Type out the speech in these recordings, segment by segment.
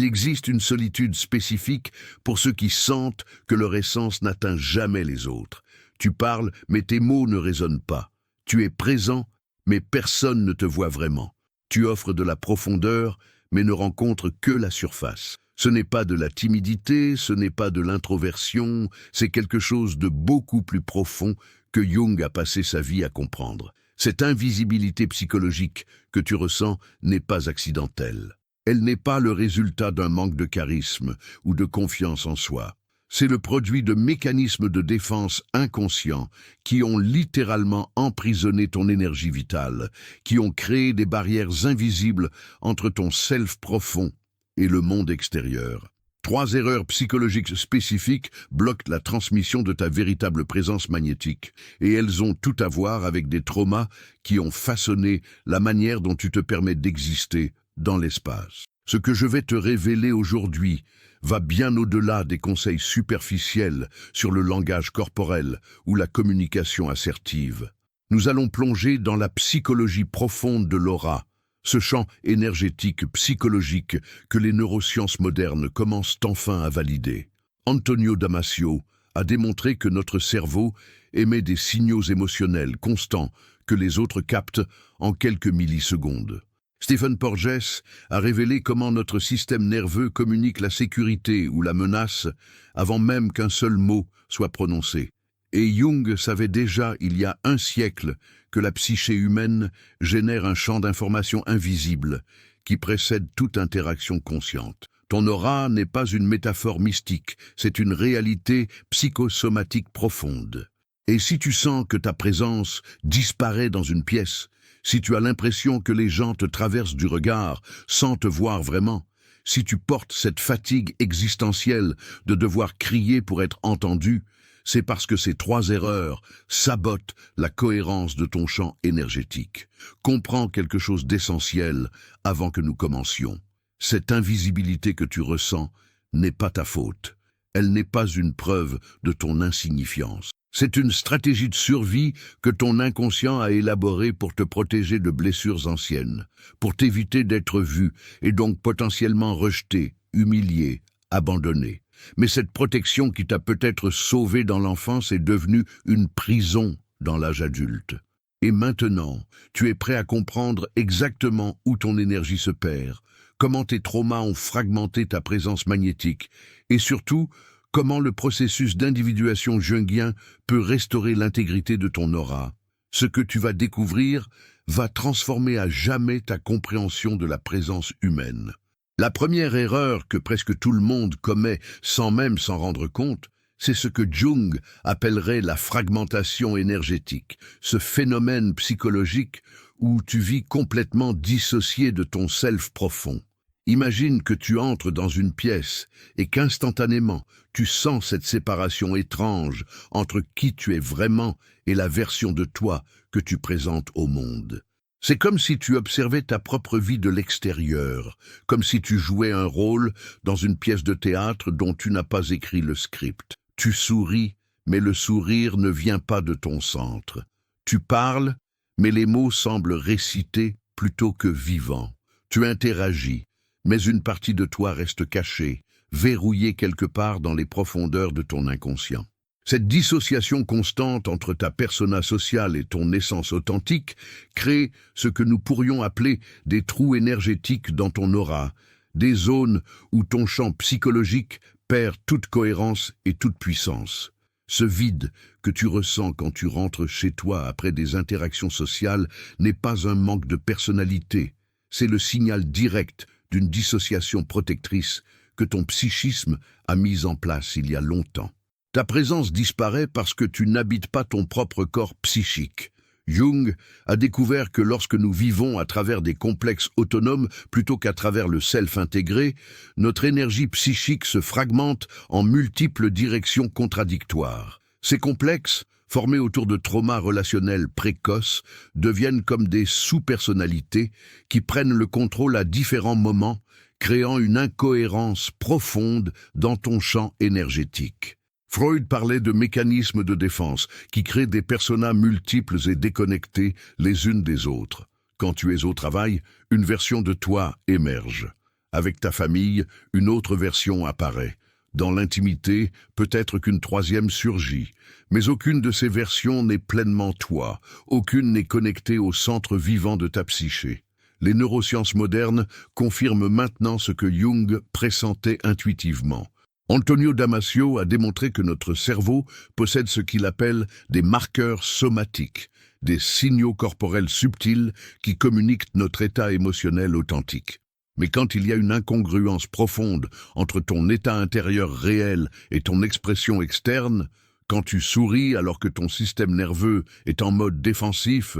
existe une solitude spécifique pour ceux qui sentent que leur essence n'atteint jamais les autres. Tu parles, mais tes mots ne résonnent pas. Tu es présent, mais personne ne te voit vraiment. Tu offres de la profondeur, mais ne rencontres que la surface. Ce n'est pas de la timidité, ce n'est pas de l'introversion, c'est quelque chose de beaucoup plus profond que Jung a passé sa vie à comprendre. Cette invisibilité psychologique que tu ressens n'est pas accidentelle. Elle n'est pas le résultat d'un manque de charisme ou de confiance en soi. C'est le produit de mécanismes de défense inconscients qui ont littéralement emprisonné ton énergie vitale, qui ont créé des barrières invisibles entre ton self profond et le monde extérieur. 3 erreurs psychologiques spécifiques bloquent la transmission de ta véritable présence magnétique, et elles ont tout à voir avec des traumas qui ont façonné la manière dont tu te permets d'exister dans l'espace. Ce que je vais te révéler aujourd'hui va bien au-delà des conseils superficiels sur le langage corporel ou la communication assertive. Nous allons plonger dans la psychologie profonde de l'aura, ce champ énergétique psychologique que les neurosciences modernes commencent enfin à valider. Antonio Damasio a démontré que notre cerveau émet des signaux émotionnels constants que les autres captent en quelques millisecondes. Stephen Porges a révélé comment notre système nerveux communique la sécurité ou la menace avant même qu'un seul mot soit prononcé. Et Jung savait déjà, il y a un siècle, que la psyché humaine génère un champ d'information invisible qui précède toute interaction consciente. Ton aura n'est pas une métaphore mystique, c'est une réalité psychosomatique profonde. Et si tu sens que ta présence disparaît dans une pièce, si tu as l'impression que les gens te traversent du regard sans te voir vraiment, si tu portes cette fatigue existentielle de devoir crier pour être entendu, c'est parce que ces 3 erreurs sabotent la cohérence de ton champ énergétique. Comprends quelque chose d'essentiel avant que nous commencions. Cette invisibilité que tu ressens n'est pas ta faute. Elle n'est pas une preuve de ton insignifiance. C'est une stratégie de survie que ton inconscient a élaborée pour te protéger de blessures anciennes, pour t'éviter d'être vu et donc potentiellement rejeté, humilié, abandonné. Mais cette protection qui t'a peut-être sauvé dans l'enfance est devenue une prison dans l'âge adulte. Et maintenant, tu es prêt à comprendre exactement où ton énergie se perd, comment tes traumas ont fragmenté ta présence magnétique, et surtout, comment le processus d'individuation jungien peut restaurer l'intégrité de ton aura. Ce que tu vas découvrir va transformer à jamais ta compréhension de la présence humaine. La première erreur que presque tout le monde commet sans même s'en rendre compte, c'est ce que Jung appellerait la fragmentation énergétique, ce phénomène psychologique où tu vis complètement dissocié de ton self profond. Imagine que tu entres dans une pièce et qu'instantanément, tu sens cette séparation étrange entre qui tu es vraiment et la version de toi que tu présentes au monde. C'est comme si tu observais ta propre vie de l'extérieur, comme si tu jouais un rôle dans une pièce de théâtre dont tu n'as pas écrit le script. Tu souris, mais le sourire ne vient pas de ton centre. Tu parles, mais les mots semblent récités plutôt que vivants. Tu interagis, mais une partie de toi reste cachée, verrouillée quelque part dans les profondeurs de ton inconscient. Cette dissociation constante entre ta persona sociale et ton essence authentique crée ce que nous pourrions appeler des trous énergétiques dans ton aura, des zones où ton champ psychologique perd toute cohérence et toute puissance. Ce vide que tu ressens quand tu rentres chez toi après des interactions sociales n'est pas un manque de personnalité, c'est le signal direct d'une dissociation protectrice que ton psychisme a mise en place il y a longtemps. Ta présence disparaît parce que tu n'habites pas ton propre corps psychique. Jung a découvert que lorsque nous vivons à travers des complexes autonomes plutôt qu'à travers le self intégré, notre énergie psychique se fragmente en multiples directions contradictoires. Ces complexes, formés autour de traumas relationnels précoces, deviennent comme des sous-personnalités qui prennent le contrôle à différents moments, créant une incohérence profonde dans ton champ énergétique. Freud parlait de mécanismes de défense qui créent des personas multiples et déconnectées les unes des autres. Quand tu es au travail, une version de toi émerge. Avec ta famille, une autre version apparaît. Dans l'intimité, peut-être qu'une troisième surgit. Mais aucune de ces versions n'est pleinement toi. Aucune n'est connectée au centre vivant de ta psyché. Les neurosciences modernes confirment maintenant ce que Jung pressentait intuitivement. Antonio Damasio a démontré que notre cerveau possède ce qu'il appelle des marqueurs somatiques, des signaux corporels subtils qui communiquent notre état émotionnel authentique. Mais quand il y a une incongruence profonde entre ton état intérieur réel et ton expression externe, quand tu souris alors que ton système nerveux est en mode défensif,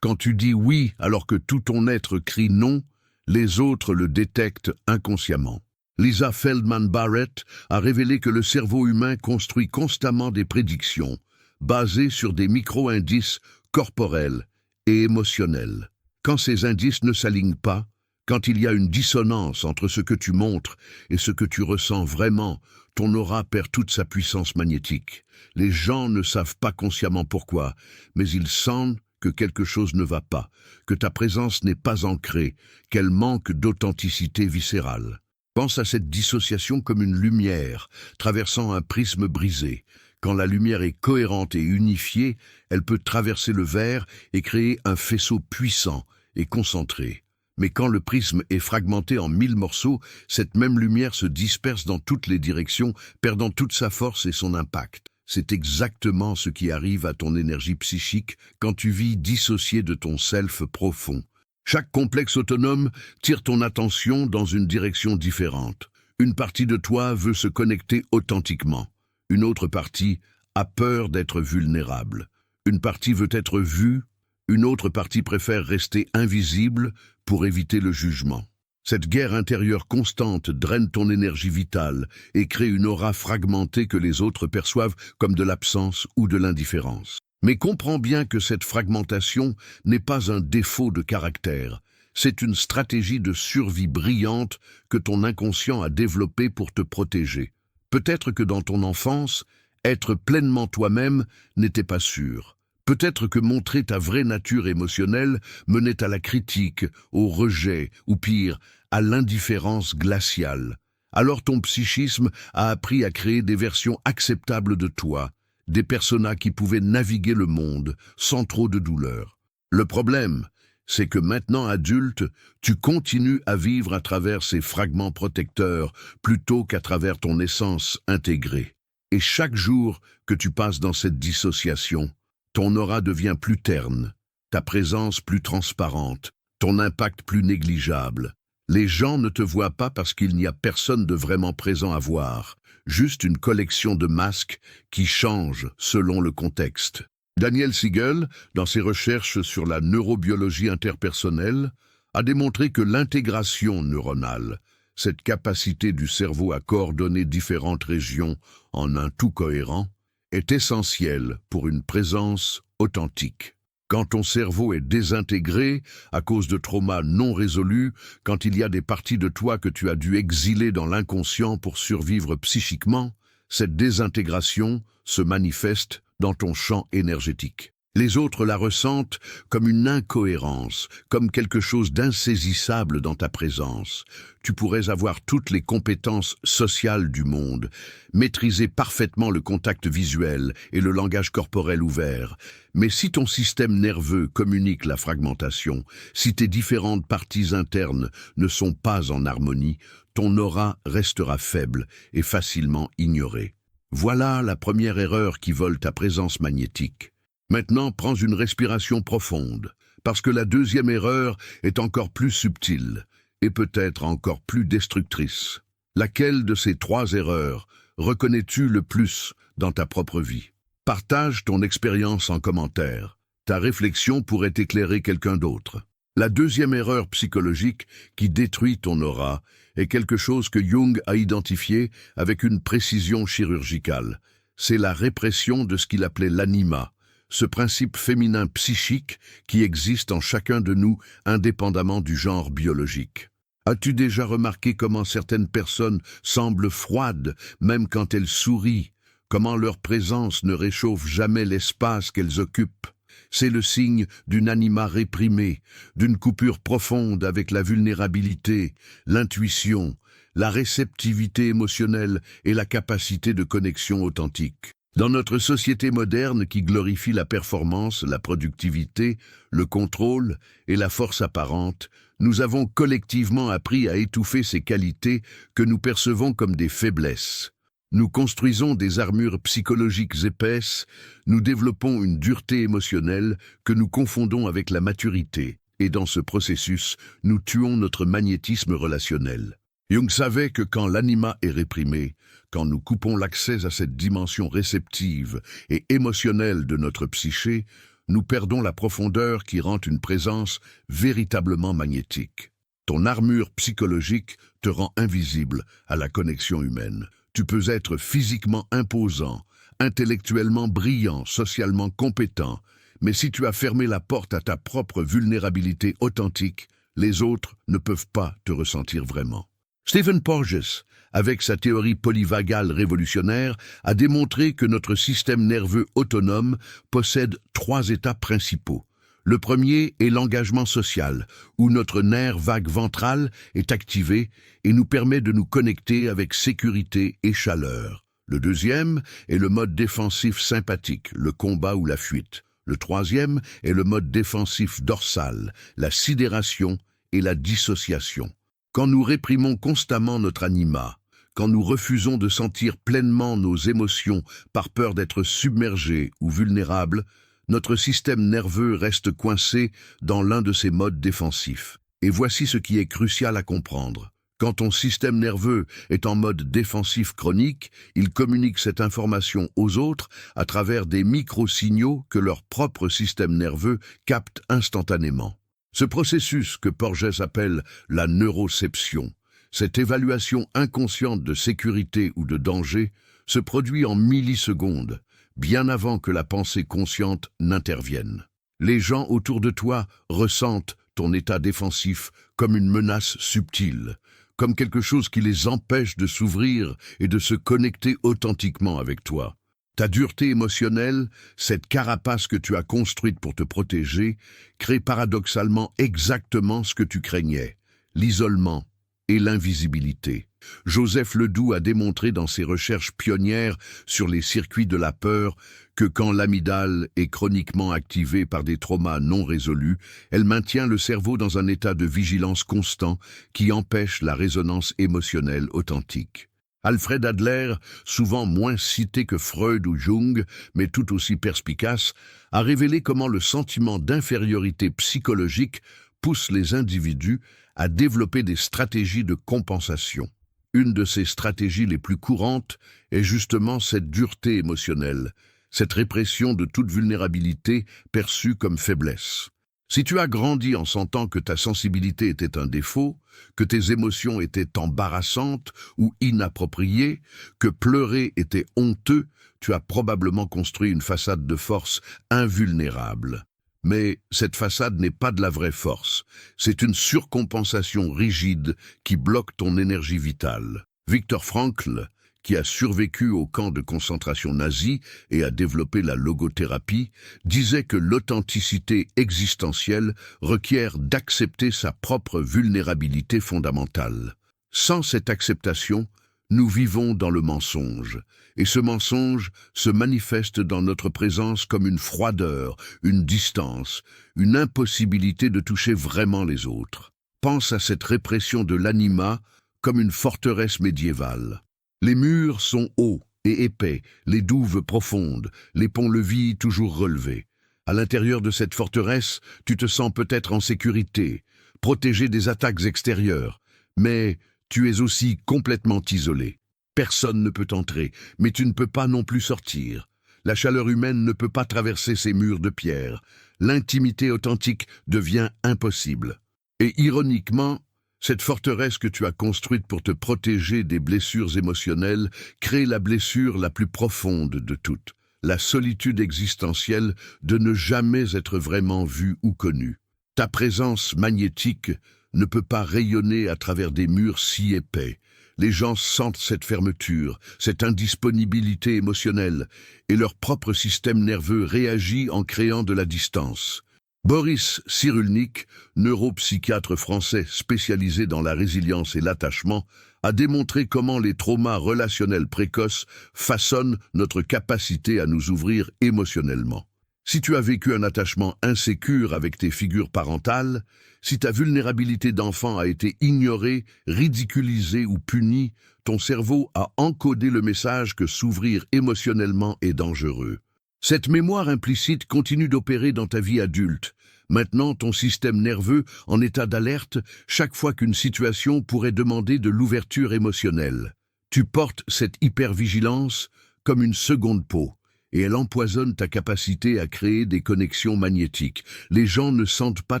quand tu dis oui alors que tout ton être crie non, les autres le détectent inconsciemment. Lisa Feldman Barrett a révélé que le cerveau humain construit constamment des prédictions, basées sur des micro-indices corporels et émotionnels. Quand ces indices ne s'alignent pas, quand il y a une dissonance entre ce que tu montres et ce que tu ressens vraiment, ton aura perd toute sa puissance magnétique. Les gens ne savent pas consciemment pourquoi, mais ils sentent que quelque chose ne va pas, que ta présence n'est pas ancrée, qu'elle manque d'authenticité viscérale. Pense à cette dissociation comme une lumière traversant un prisme brisé. Quand la lumière est cohérente et unifiée, elle peut traverser le verre et créer un faisceau puissant et concentré. Mais quand le prisme est fragmenté en 1000 morceaux, cette même lumière se disperse dans toutes les directions, perdant toute sa force et son impact. C'est exactement ce qui arrive à ton énergie psychique quand tu vis dissocié de ton self profond. Chaque complexe autonome tire ton attention dans une direction différente. Une partie de toi veut se connecter authentiquement. Une autre partie a peur d'être vulnérable. Une partie veut être vue, une autre partie préfère rester invisible pour éviter le jugement. Cette guerre intérieure constante draine ton énergie vitale et crée une aura fragmentée que les autres perçoivent comme de l'absence ou de l'indifférence. Mais comprends bien que cette fragmentation n'est pas un défaut de caractère. C'est une stratégie de survie brillante que ton inconscient a développée pour te protéger. Peut-être que dans ton enfance, être pleinement toi-même n'était pas sûr. Peut-être que montrer ta vraie nature émotionnelle menait à la critique, au rejet, ou pire, à l'indifférence glaciale. Alors ton psychisme a appris à créer des versions acceptables de toi, des personas qui pouvaient naviguer le monde sans trop de douleur. Le problème, c'est que maintenant adulte, tu continues à vivre à travers ces fragments protecteurs plutôt qu'à travers ton essence intégrée. Et chaque jour que tu passes dans cette dissociation, ton aura devient plus terne, ta présence plus transparente, ton impact plus négligeable. Les gens ne te voient pas parce qu'il n'y a personne de vraiment présent à voir, juste une collection de masques qui changent selon le contexte. Daniel Siegel, dans ses recherches sur la neurobiologie interpersonnelle, a démontré que l'intégration neuronale, cette capacité du cerveau à coordonner différentes régions en un tout cohérent, est essentielle pour une présence authentique. Quand ton cerveau est désintégré à cause de traumas non résolus, quand il y a des parties de toi que tu as dû exiler dans l'inconscient pour survivre psychiquement, cette désintégration se manifeste dans ton champ énergétique. Les autres la ressentent comme une incohérence, comme quelque chose d'insaisissable dans ta présence. Tu pourrais avoir toutes les compétences sociales du monde, maîtriser parfaitement le contact visuel et le langage corporel ouvert. Mais si ton système nerveux communique la fragmentation, si tes différentes parties internes ne sont pas en harmonie, ton aura restera faible et facilement ignorée. Voilà la première erreur qui vole ta présence magnétique. Maintenant, prends une respiration profonde, parce que la deuxième erreur est encore plus subtile et peut-être encore plus destructrice. Laquelle de ces 3 erreurs reconnais-tu le plus dans ta propre vie? Partage ton expérience en commentaire. Ta réflexion pourrait éclairer quelqu'un d'autre. La deuxième erreur psychologique qui détruit ton aura est quelque chose que Jung a identifié avec une précision chirurgicale. C'est la répression de ce qu'il appelait l'anima, ce principe féminin psychique qui existe en chacun de nous indépendamment du genre biologique. As-tu déjà remarqué comment certaines personnes semblent froides même quand elles sourient, comment leur présence ne réchauffe jamais l'espace qu'elles occupent? C'est le signe d'une anima réprimée, d'une coupure profonde avec la vulnérabilité, l'intuition, la réceptivité émotionnelle et la capacité de connexion authentique. Dans notre société moderne qui glorifie la performance, la productivité, le contrôle et la force apparente, nous avons collectivement appris à étouffer ces qualités que nous percevons comme des faiblesses. Nous construisons des armures psychologiques épaisses, nous développons une dureté émotionnelle que nous confondons avec la maturité, et dans ce processus, nous tuons notre magnétisme relationnel. Jung savait que quand l'anima est réprimé, quand nous coupons l'accès à cette dimension réceptive et émotionnelle de notre psyché, nous perdons la profondeur qui rend une présence véritablement magnétique. Ton armure psychologique te rend invisible à la connexion humaine. Tu peux être physiquement imposant, intellectuellement brillant, socialement compétent, mais si tu as fermé la porte à ta propre vulnérabilité authentique, les autres ne peuvent pas te ressentir vraiment. Stephen Porges, avec sa théorie polyvagale révolutionnaire, a démontré que notre système nerveux autonome possède 3 états principaux. Le premier est l'engagement social, où notre nerf vague ventral est activé et nous permet de nous connecter avec sécurité et chaleur. Le deuxième est le mode défensif sympathique, le combat ou la fuite. Le troisième est le mode défensif dorsal, la sidération et la dissociation. Quand nous réprimons constamment notre anima, quand nous refusons de sentir pleinement nos émotions par peur d'être submergés ou vulnérables, notre système nerveux reste coincé dans l'un de ces modes défensifs. Et voici ce qui est crucial à comprendre. Quand ton système nerveux est en mode défensif chronique, il communique cette information aux autres à travers des micro-signaux que leur propre système nerveux capte instantanément. Ce processus que Porges appelle la neuroception, cette évaluation inconsciente de sécurité ou de danger, se produit en millisecondes, bien avant que la pensée consciente n'intervienne. Les gens autour de toi ressentent ton état défensif comme une menace subtile, comme quelque chose qui les empêche de s'ouvrir et de se connecter authentiquement avec toi. Ta dureté émotionnelle, cette carapace que tu as construite pour te protéger, crée paradoxalement exactement ce que tu craignais, l'isolement et l'invisibilité. Joseph Ledoux a démontré dans ses recherches pionnières sur les circuits de la peur que quand l'amygdale est chroniquement activée par des traumas non résolus, elle maintient le cerveau dans un état de vigilance constant qui empêche la résonance émotionnelle authentique. Alfred Adler, souvent moins cité que Freud ou Jung, mais tout aussi perspicace, a révélé comment le sentiment d'infériorité psychologique pousse les individus à développer des stratégies de compensation. Une de ces stratégies les plus courantes est justement cette dureté émotionnelle, cette répression de toute vulnérabilité perçue comme faiblesse. Si tu as grandi en sentant que ta sensibilité était un défaut, que tes émotions étaient embarrassantes ou inappropriées, que pleurer était honteux, tu as probablement construit une façade de force invulnérable. Mais cette façade n'est pas de la vraie force, c'est une surcompensation rigide qui bloque ton énergie vitale. Viktor Frankl, qui a survécu au camp de concentration nazi et a développé la logothérapie, disait que l'authenticité existentielle requiert d'accepter sa propre vulnérabilité fondamentale. Sans cette acceptation, nous vivons dans le mensonge, et ce mensonge se manifeste dans notre présence comme une froideur, une distance, une impossibilité de toucher vraiment les autres. Pense à cette répression de l'anima comme une forteresse médiévale. Les murs sont hauts et épais, les douves profondes, les ponts-levis toujours relevés. À l'intérieur de cette forteresse, tu te sens peut-être en sécurité, protégé des attaques extérieures, mais tu es aussi complètement isolé. Personne ne peut entrer, mais tu ne peux pas non plus sortir. La chaleur humaine ne peut pas traverser ces murs de pierre. L'intimité authentique devient impossible. Et ironiquement, cette forteresse que tu as construite pour te protéger des blessures émotionnelles crée la blessure la plus profonde de toutes, la solitude existentielle de ne jamais être vraiment vu ou connu. Ta présence magnétique ne peut pas rayonner à travers des murs si épais. Les gens sentent cette fermeture, cette indisponibilité émotionnelle, et leur propre système nerveux réagit en créant de la distance. Boris Cyrulnik, neuropsychiatre français spécialisé dans la résilience et l'attachement, a démontré comment les traumas relationnels précoces façonnent notre capacité à nous ouvrir émotionnellement. Si tu as vécu un attachement insécure avec tes figures parentales, si ta vulnérabilité d'enfant a été ignorée, ridiculisée ou punie, ton cerveau a encodé le message que s'ouvrir émotionnellement est dangereux. Cette mémoire implicite continue d'opérer dans ta vie adulte. Maintenant, ton système nerveux en état d'alerte chaque fois qu'une situation pourrait demander de l'ouverture émotionnelle. Tu portes cette hypervigilance comme une seconde peau, et elle empoisonne ta capacité à créer des connexions magnétiques. Les gens ne sentent pas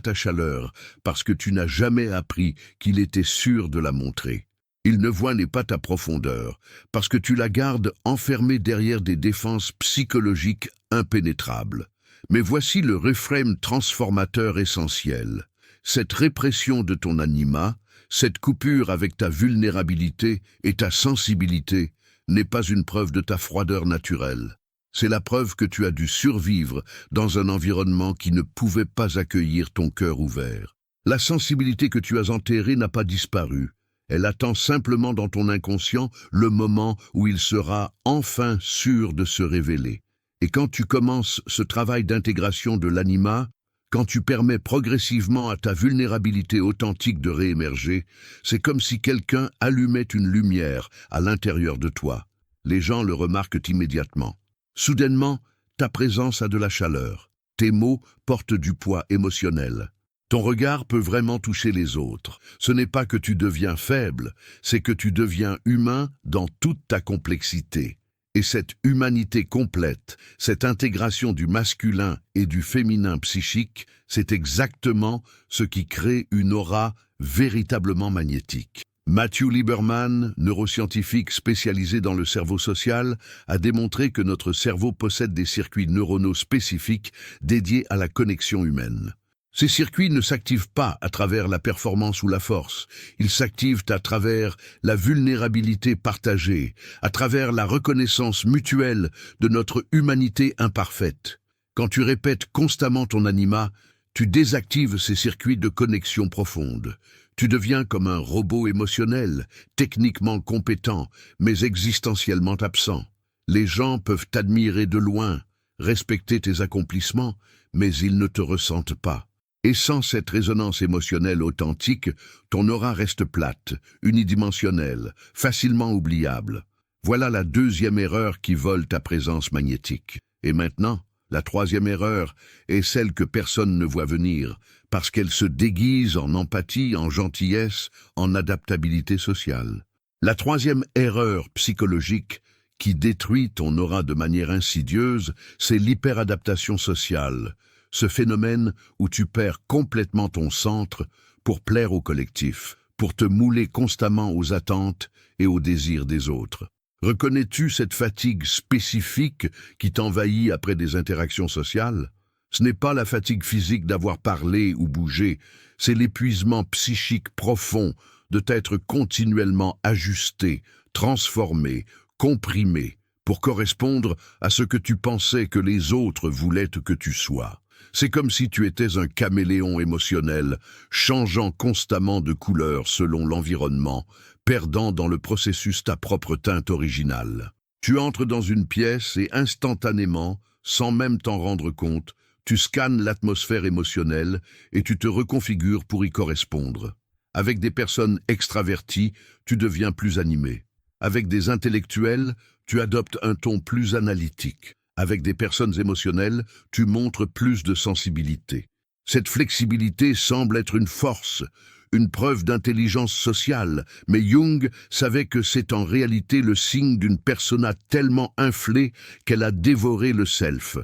ta chaleur parce que tu n'as jamais appris qu'il était sûr de la montrer. Ils ne voient pas ta profondeur parce que tu la gardes enfermée derrière des défenses psychologiques impénétrables. Mais voici le reframe transformateur essentiel. Cette répression de ton anima, cette coupure avec ta vulnérabilité et ta sensibilité n'est pas une preuve de ta froideur naturelle. C'est la preuve que tu as dû survivre dans un environnement qui ne pouvait pas accueillir ton cœur ouvert. La sensibilité que tu as enterrée n'a pas disparu. Elle attend simplement dans ton inconscient le moment où il sera enfin sûr de se révéler. Et quand tu commences ce travail d'intégration de l'anima, quand tu permets progressivement à ta vulnérabilité authentique de réémerger, c'est comme si quelqu'un allumait une lumière à l'intérieur de toi. Les gens le remarquent immédiatement. Soudainement, ta présence a de la chaleur. Tes mots portent du poids émotionnel. Ton regard peut vraiment toucher les autres. Ce n'est pas que tu deviens faible, c'est que tu deviens humain dans toute ta complexité. Et cette humanité complète, cette intégration du masculin et du féminin psychique, c'est exactement ce qui crée une aura véritablement magnétique. Matthew Lieberman, neuroscientifique spécialisé dans le cerveau social, a démontré que notre cerveau possède des circuits neuronaux spécifiques dédiés à la connexion humaine. Ces circuits ne s'activent pas à travers la performance ou la force, ils s'activent à travers la vulnérabilité partagée, à travers la reconnaissance mutuelle de notre humanité imparfaite. Quand tu répètes constamment ton anima, tu désactives ces circuits de connexion profonde. Tu deviens comme un robot émotionnel, techniquement compétent, mais existentiellement absent. Les gens peuvent t'admirer de loin, respecter tes accomplissements, mais ils ne te ressentent pas. Et sans cette résonance émotionnelle authentique, ton aura reste plate, unidimensionnelle, facilement oubliable. Voilà la deuxième erreur qui vole ta présence magnétique. Et maintenant, la troisième erreur est celle que personne ne voit venir, parce qu'elle se déguise en empathie, en gentillesse, en adaptabilité sociale. La troisième erreur psychologique qui détruit ton aura de manière insidieuse, c'est l'hyperadaptation sociale. Ce phénomène où tu perds complètement ton centre pour plaire au collectif, pour te mouler constamment aux attentes et aux désirs des autres. Reconnais-tu cette fatigue spécifique qui t'envahit après des interactions sociales? Ce n'est pas la fatigue physique d'avoir parlé ou bougé, c'est l'épuisement psychique profond de t'être continuellement ajusté, transformé, comprimé, pour correspondre à ce que tu pensais que les autres voulaient que tu sois. C'est comme si tu étais un caméléon émotionnel, changeant constamment de couleur selon l'environnement, perdant dans le processus ta propre teinte originale. Tu entres dans une pièce et instantanément, sans même t'en rendre compte, tu scannes l'atmosphère émotionnelle et tu te reconfigures pour y correspondre. Avec des personnes extraverties, tu deviens plus animé. Avec des intellectuels, tu adoptes un ton plus analytique. Avec des personnes émotionnelles, tu montres plus de sensibilité. Cette flexibilité semble être une force, une preuve d'intelligence sociale, mais Jung savait que c'est en réalité le signe d'une persona tellement inflée qu'elle a dévoré le self.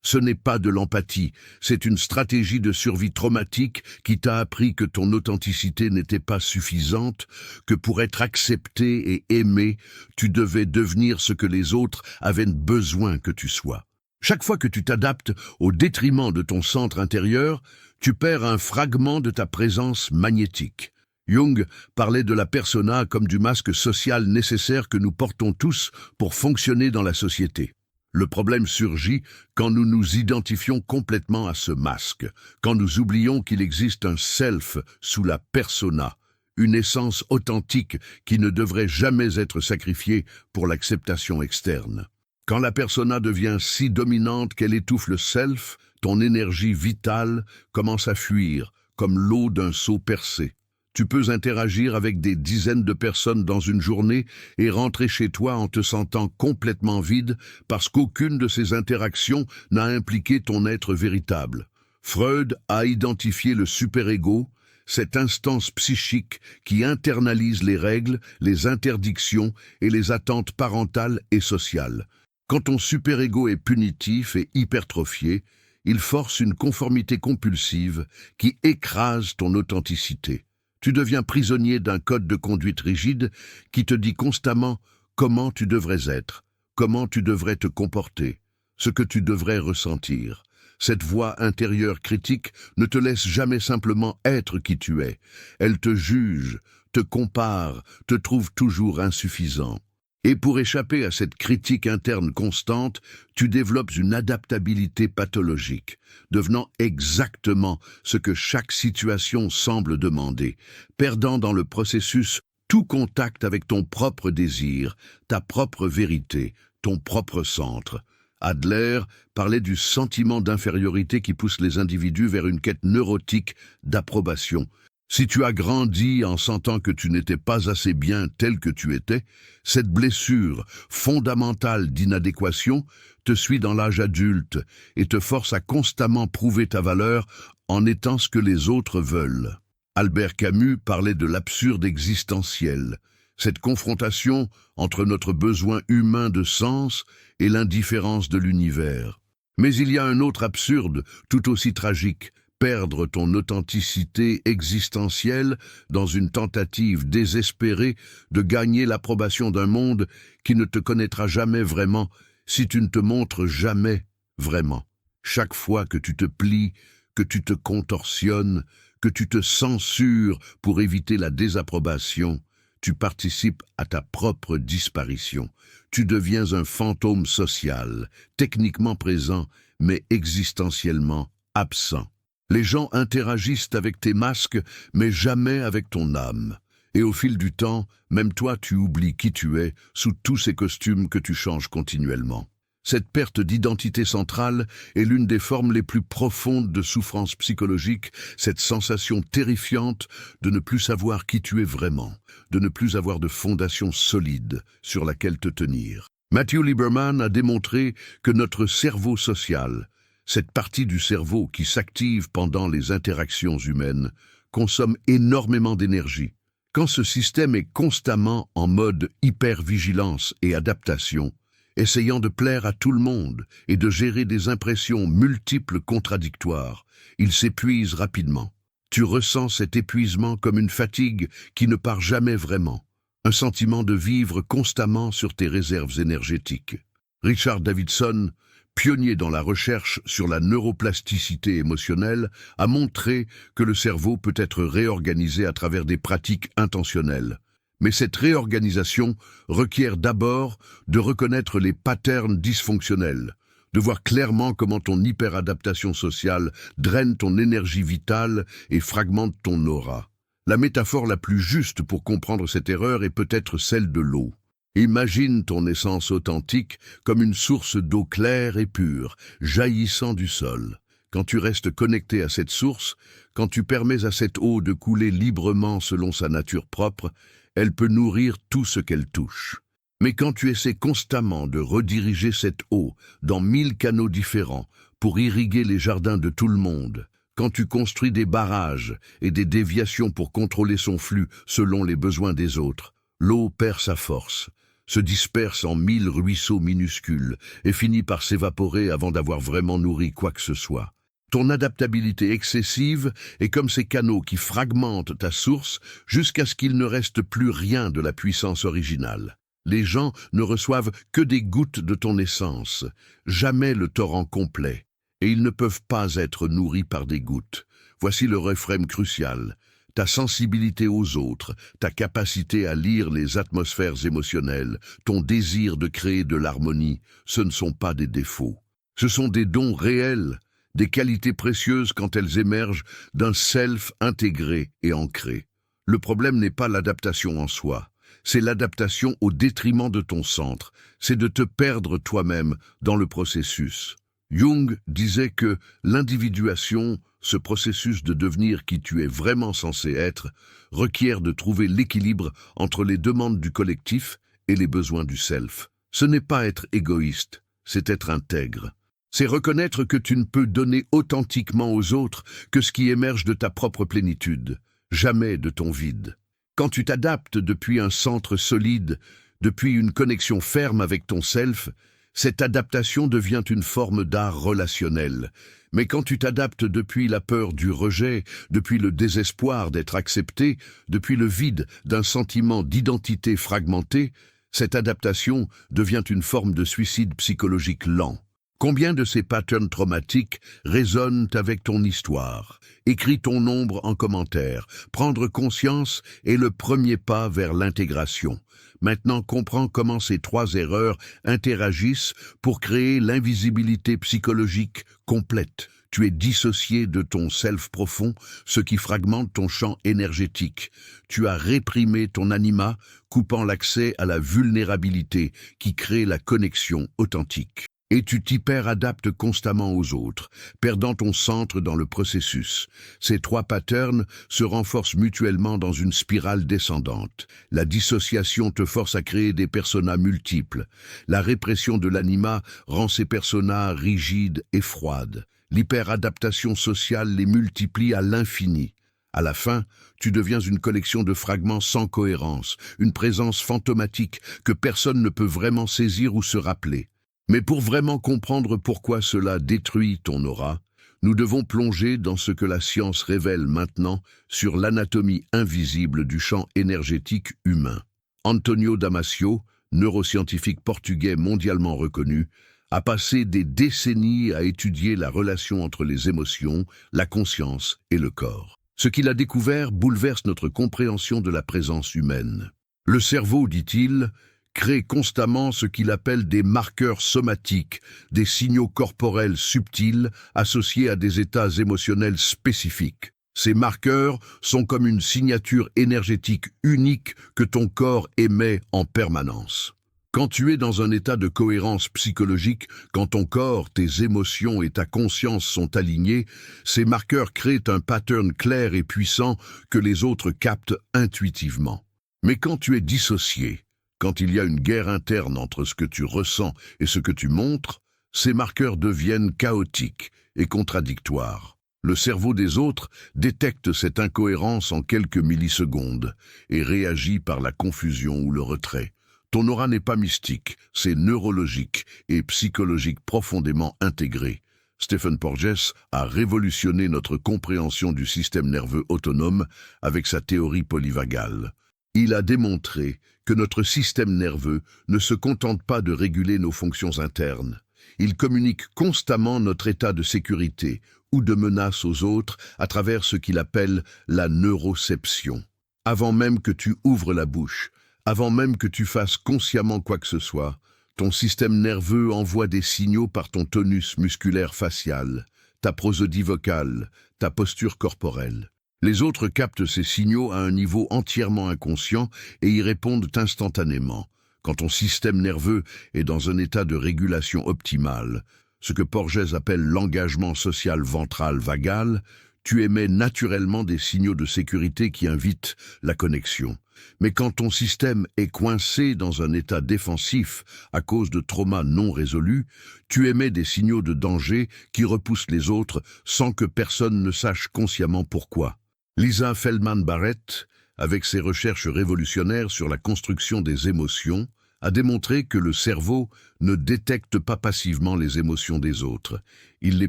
Ce n'est pas de l'empathie, c'est une stratégie de survie traumatique qui t'a appris que ton authenticité n'était pas suffisante, que pour être accepté et aimé, tu devais devenir ce que les autres avaient besoin que tu sois. Chaque fois que tu t'adaptes au détriment de ton centre intérieur, tu perds un fragment de ta présence magnétique. Jung parlait de la persona comme du masque social nécessaire que nous portons tous pour fonctionner dans la société. Le problème surgit quand nous nous identifions complètement à ce masque, quand nous oublions qu'il existe un self sous la persona, une essence authentique qui ne devrait jamais être sacrifiée pour l'acceptation externe. Quand la persona devient si dominante qu'elle étouffe le self, ton énergie vitale commence à fuir, comme l'eau d'un seau percé. Tu peux interagir avec des dizaines de personnes dans une journée et rentrer chez toi en te sentant complètement vide parce qu'aucune de ces interactions n'a impliqué ton être véritable. Freud a identifié le super-ego, cette instance psychique qui internalise les règles, les interdictions et les attentes parentales et sociales. Quand ton super-ego est punitif et hypertrophié, il force une conformité compulsive qui écrase ton authenticité. Tu deviens prisonnier d'un code de conduite rigide qui te dit constamment comment tu devrais être, comment tu devrais te comporter, ce que tu devrais ressentir. Cette voix intérieure critique ne te laisse jamais simplement être qui tu es. Elle te juge, te compare, te trouve toujours insuffisant. Et pour échapper à cette critique interne constante, tu développes une adaptabilité pathologique, devenant exactement ce que chaque situation semble demander, perdant dans le processus tout contact avec ton propre désir, ta propre vérité, ton propre centre. Adler parlait du sentiment d'infériorité qui pousse les individus vers une quête neurotique d'approbation. Si tu as grandi en sentant que tu n'étais pas assez bien tel que tu étais, cette blessure fondamentale d'inadéquation te suit dans l'âge adulte et te force à constamment prouver ta valeur en étant ce que les autres veulent. Albert Camus parlait de l'absurde existentiel, cette confrontation entre notre besoin humain de sens et l'indifférence de l'univers. Mais il y a un autre absurde, tout aussi tragique, perdre ton authenticité existentielle dans une tentative désespérée de gagner l'approbation d'un monde qui ne te connaîtra jamais vraiment si tu ne te montres jamais vraiment. Chaque fois que tu te plies, que tu te contorsionnes, que tu te censures pour éviter la désapprobation, tu participes à ta propre disparition. Tu deviens un fantôme social, techniquement présent, mais existentiellement absent. Les gens interagissent avec tes masques, mais jamais avec ton âme. Et au fil du temps, même toi tu oublies qui tu es sous tous ces costumes que tu changes continuellement. Cette perte d'identité centrale est l'une des formes les plus profondes de souffrance psychologique, cette sensation terrifiante de ne plus savoir qui tu es vraiment, de ne plus avoir de fondation solide sur laquelle te tenir. Matthew Lieberman a démontré que notre cerveau social, cette partie du cerveau qui s'active pendant les interactions humaines, consomme énormément d'énergie. Quand ce système est constamment en mode hypervigilance et adaptation, essayant de plaire à tout le monde et de gérer des impressions multiples contradictoires, il s'épuise rapidement. Tu ressens cet épuisement comme une fatigue qui ne part jamais vraiment, un sentiment de vivre constamment sur tes réserves énergétiques. Richard Davidson, pionnier dans la recherche sur la neuroplasticité émotionnelle, a montré que le cerveau peut être réorganisé à travers des pratiques intentionnelles. Mais cette réorganisation requiert d'abord de reconnaître les patterns dysfonctionnels, de voir clairement comment ton hyperadaptation sociale draine ton énergie vitale et fragmente ton aura. La métaphore la plus juste pour comprendre cette erreur est peut-être celle de l'eau. Imagine ton essence authentique comme une source d'eau claire et pure, jaillissant du sol. Quand tu restes connecté à cette source, quand tu permets à cette eau de couler librement selon sa nature propre, elle peut nourrir tout ce qu'elle touche. Mais quand tu essaies constamment de rediriger cette eau dans 1000 canaux différents pour irriguer les jardins de tout le monde, quand tu construis des barrages et des déviations pour contrôler son flux selon les besoins des autres, l'eau perd sa force, se disperse en 1000 ruisseaux minuscules et finit par s'évaporer avant d'avoir vraiment nourri quoi que ce soit. Ton adaptabilité excessive est comme ces canaux qui fragmentent ta source jusqu'à ce qu'il ne reste plus rien de la puissance originale. Les gens ne reçoivent que des gouttes de ton essence, jamais le torrent complet, et ils ne peuvent pas être nourris par des gouttes. Voici le refrain crucial. Ta sensibilité aux autres, ta capacité à lire les atmosphères émotionnelles, ton désir de créer de l'harmonie, ce ne sont pas des défauts. Ce sont des dons réels, des qualités précieuses quand elles émergent d'un self intégré et ancré. Le problème n'est pas l'adaptation en soi, c'est l'adaptation au détriment de ton centre, c'est de te perdre toi-même dans le processus. Jung disait que l'individuation, ce processus de devenir qui tu es vraiment censé être, requiert de trouver l'équilibre entre les demandes du collectif et les besoins du self. Ce n'est pas être égoïste, c'est être intègre. C'est reconnaître que tu ne peux donner authentiquement aux autres que ce qui émerge de ta propre plénitude, jamais de ton vide. Quand tu t'adaptes depuis un centre solide, depuis une connexion ferme avec ton self, cette adaptation devient une forme d'art relationnel. Mais quand tu t'adaptes depuis la peur du rejet, depuis le désespoir d'être accepté, depuis le vide d'un sentiment d'identité fragmentée, cette adaptation devient une forme de suicide psychologique lent. Combien de ces patterns traumatiques résonnent avec ton histoire? Écris ton nombre en commentaire. Prendre conscience est le premier pas vers l'intégration. Maintenant, comprends comment ces 3 erreurs interagissent pour créer l'invisibilité psychologique complète. Tu es dissocié de ton self profond, ce qui fragmente ton champ énergétique. Tu as réprimé ton anima, coupant l'accès à la vulnérabilité qui crée la connexion authentique. Et tu t'hyper-adaptes constamment aux autres, perdant ton centre dans le processus. Ces 3 patterns se renforcent mutuellement dans une spirale descendante. La dissociation te force à créer des personas multiples. La répression de l'anima rend ces personas rigides et froides. L'hyper-adaptation sociale les multiplie à l'infini. À la fin, tu deviens une collection de fragments sans cohérence, une présence fantomatique que personne ne peut vraiment saisir ou se rappeler. Mais pour vraiment comprendre pourquoi cela détruit ton aura, nous devons plonger dans ce que la science révèle maintenant sur l'anatomie invisible du champ énergétique humain. Antonio Damasio, neuroscientifique portugais mondialement reconnu, a passé des décennies à étudier la relation entre les émotions, la conscience et le corps. Ce qu'il a découvert bouleverse notre compréhension de la présence humaine. Le cerveau, dit-il, crée constamment ce qu'il appelle des marqueurs somatiques, des signaux corporels subtils associés à des états émotionnels spécifiques. Ces marqueurs sont comme une signature énergétique unique que ton corps émet en permanence. Quand tu es dans un état de cohérence psychologique, quand ton corps, tes émotions et ta conscience sont alignés, ces marqueurs créent un pattern clair et puissant que les autres captent intuitivement. Mais quand tu es dissocié, quand il y a une guerre interne entre ce que tu ressens et ce que tu montres, ces marqueurs deviennent chaotiques et contradictoires. Le cerveau des autres détecte cette incohérence en quelques millisecondes et réagit par la confusion ou le retrait. Ton aura n'est pas mystique, c'est neurologique et psychologique profondément intégré. Stephen Porges a révolutionné notre compréhension du système nerveux autonome avec sa théorie polyvagale. Il a démontré que notre système nerveux ne se contente pas de réguler nos fonctions internes. Il communique constamment notre état de sécurité ou de menace aux autres à travers ce qu'il appelle la neuroception. Avant même que tu ouvres la bouche, avant même que tu fasses consciemment quoi que ce soit, ton système nerveux envoie des signaux par ton tonus musculaire facial, ta prosodie vocale, ta posture corporelle. Les autres captent ces signaux à un niveau entièrement inconscient et y répondent instantanément. Quand ton système nerveux est dans un état de régulation optimale, ce que Porges appelle l'engagement social ventral vagal, tu émets naturellement des signaux de sécurité qui invitent la connexion. Mais quand ton système est coincé dans un état défensif à cause de traumas non résolus, tu émets des signaux de danger qui repoussent les autres sans que personne ne sache consciemment pourquoi. Lisa Feldman-Barrett, avec ses recherches révolutionnaires sur la construction des émotions, a démontré que le cerveau ne détecte pas passivement les émotions des autres. Il les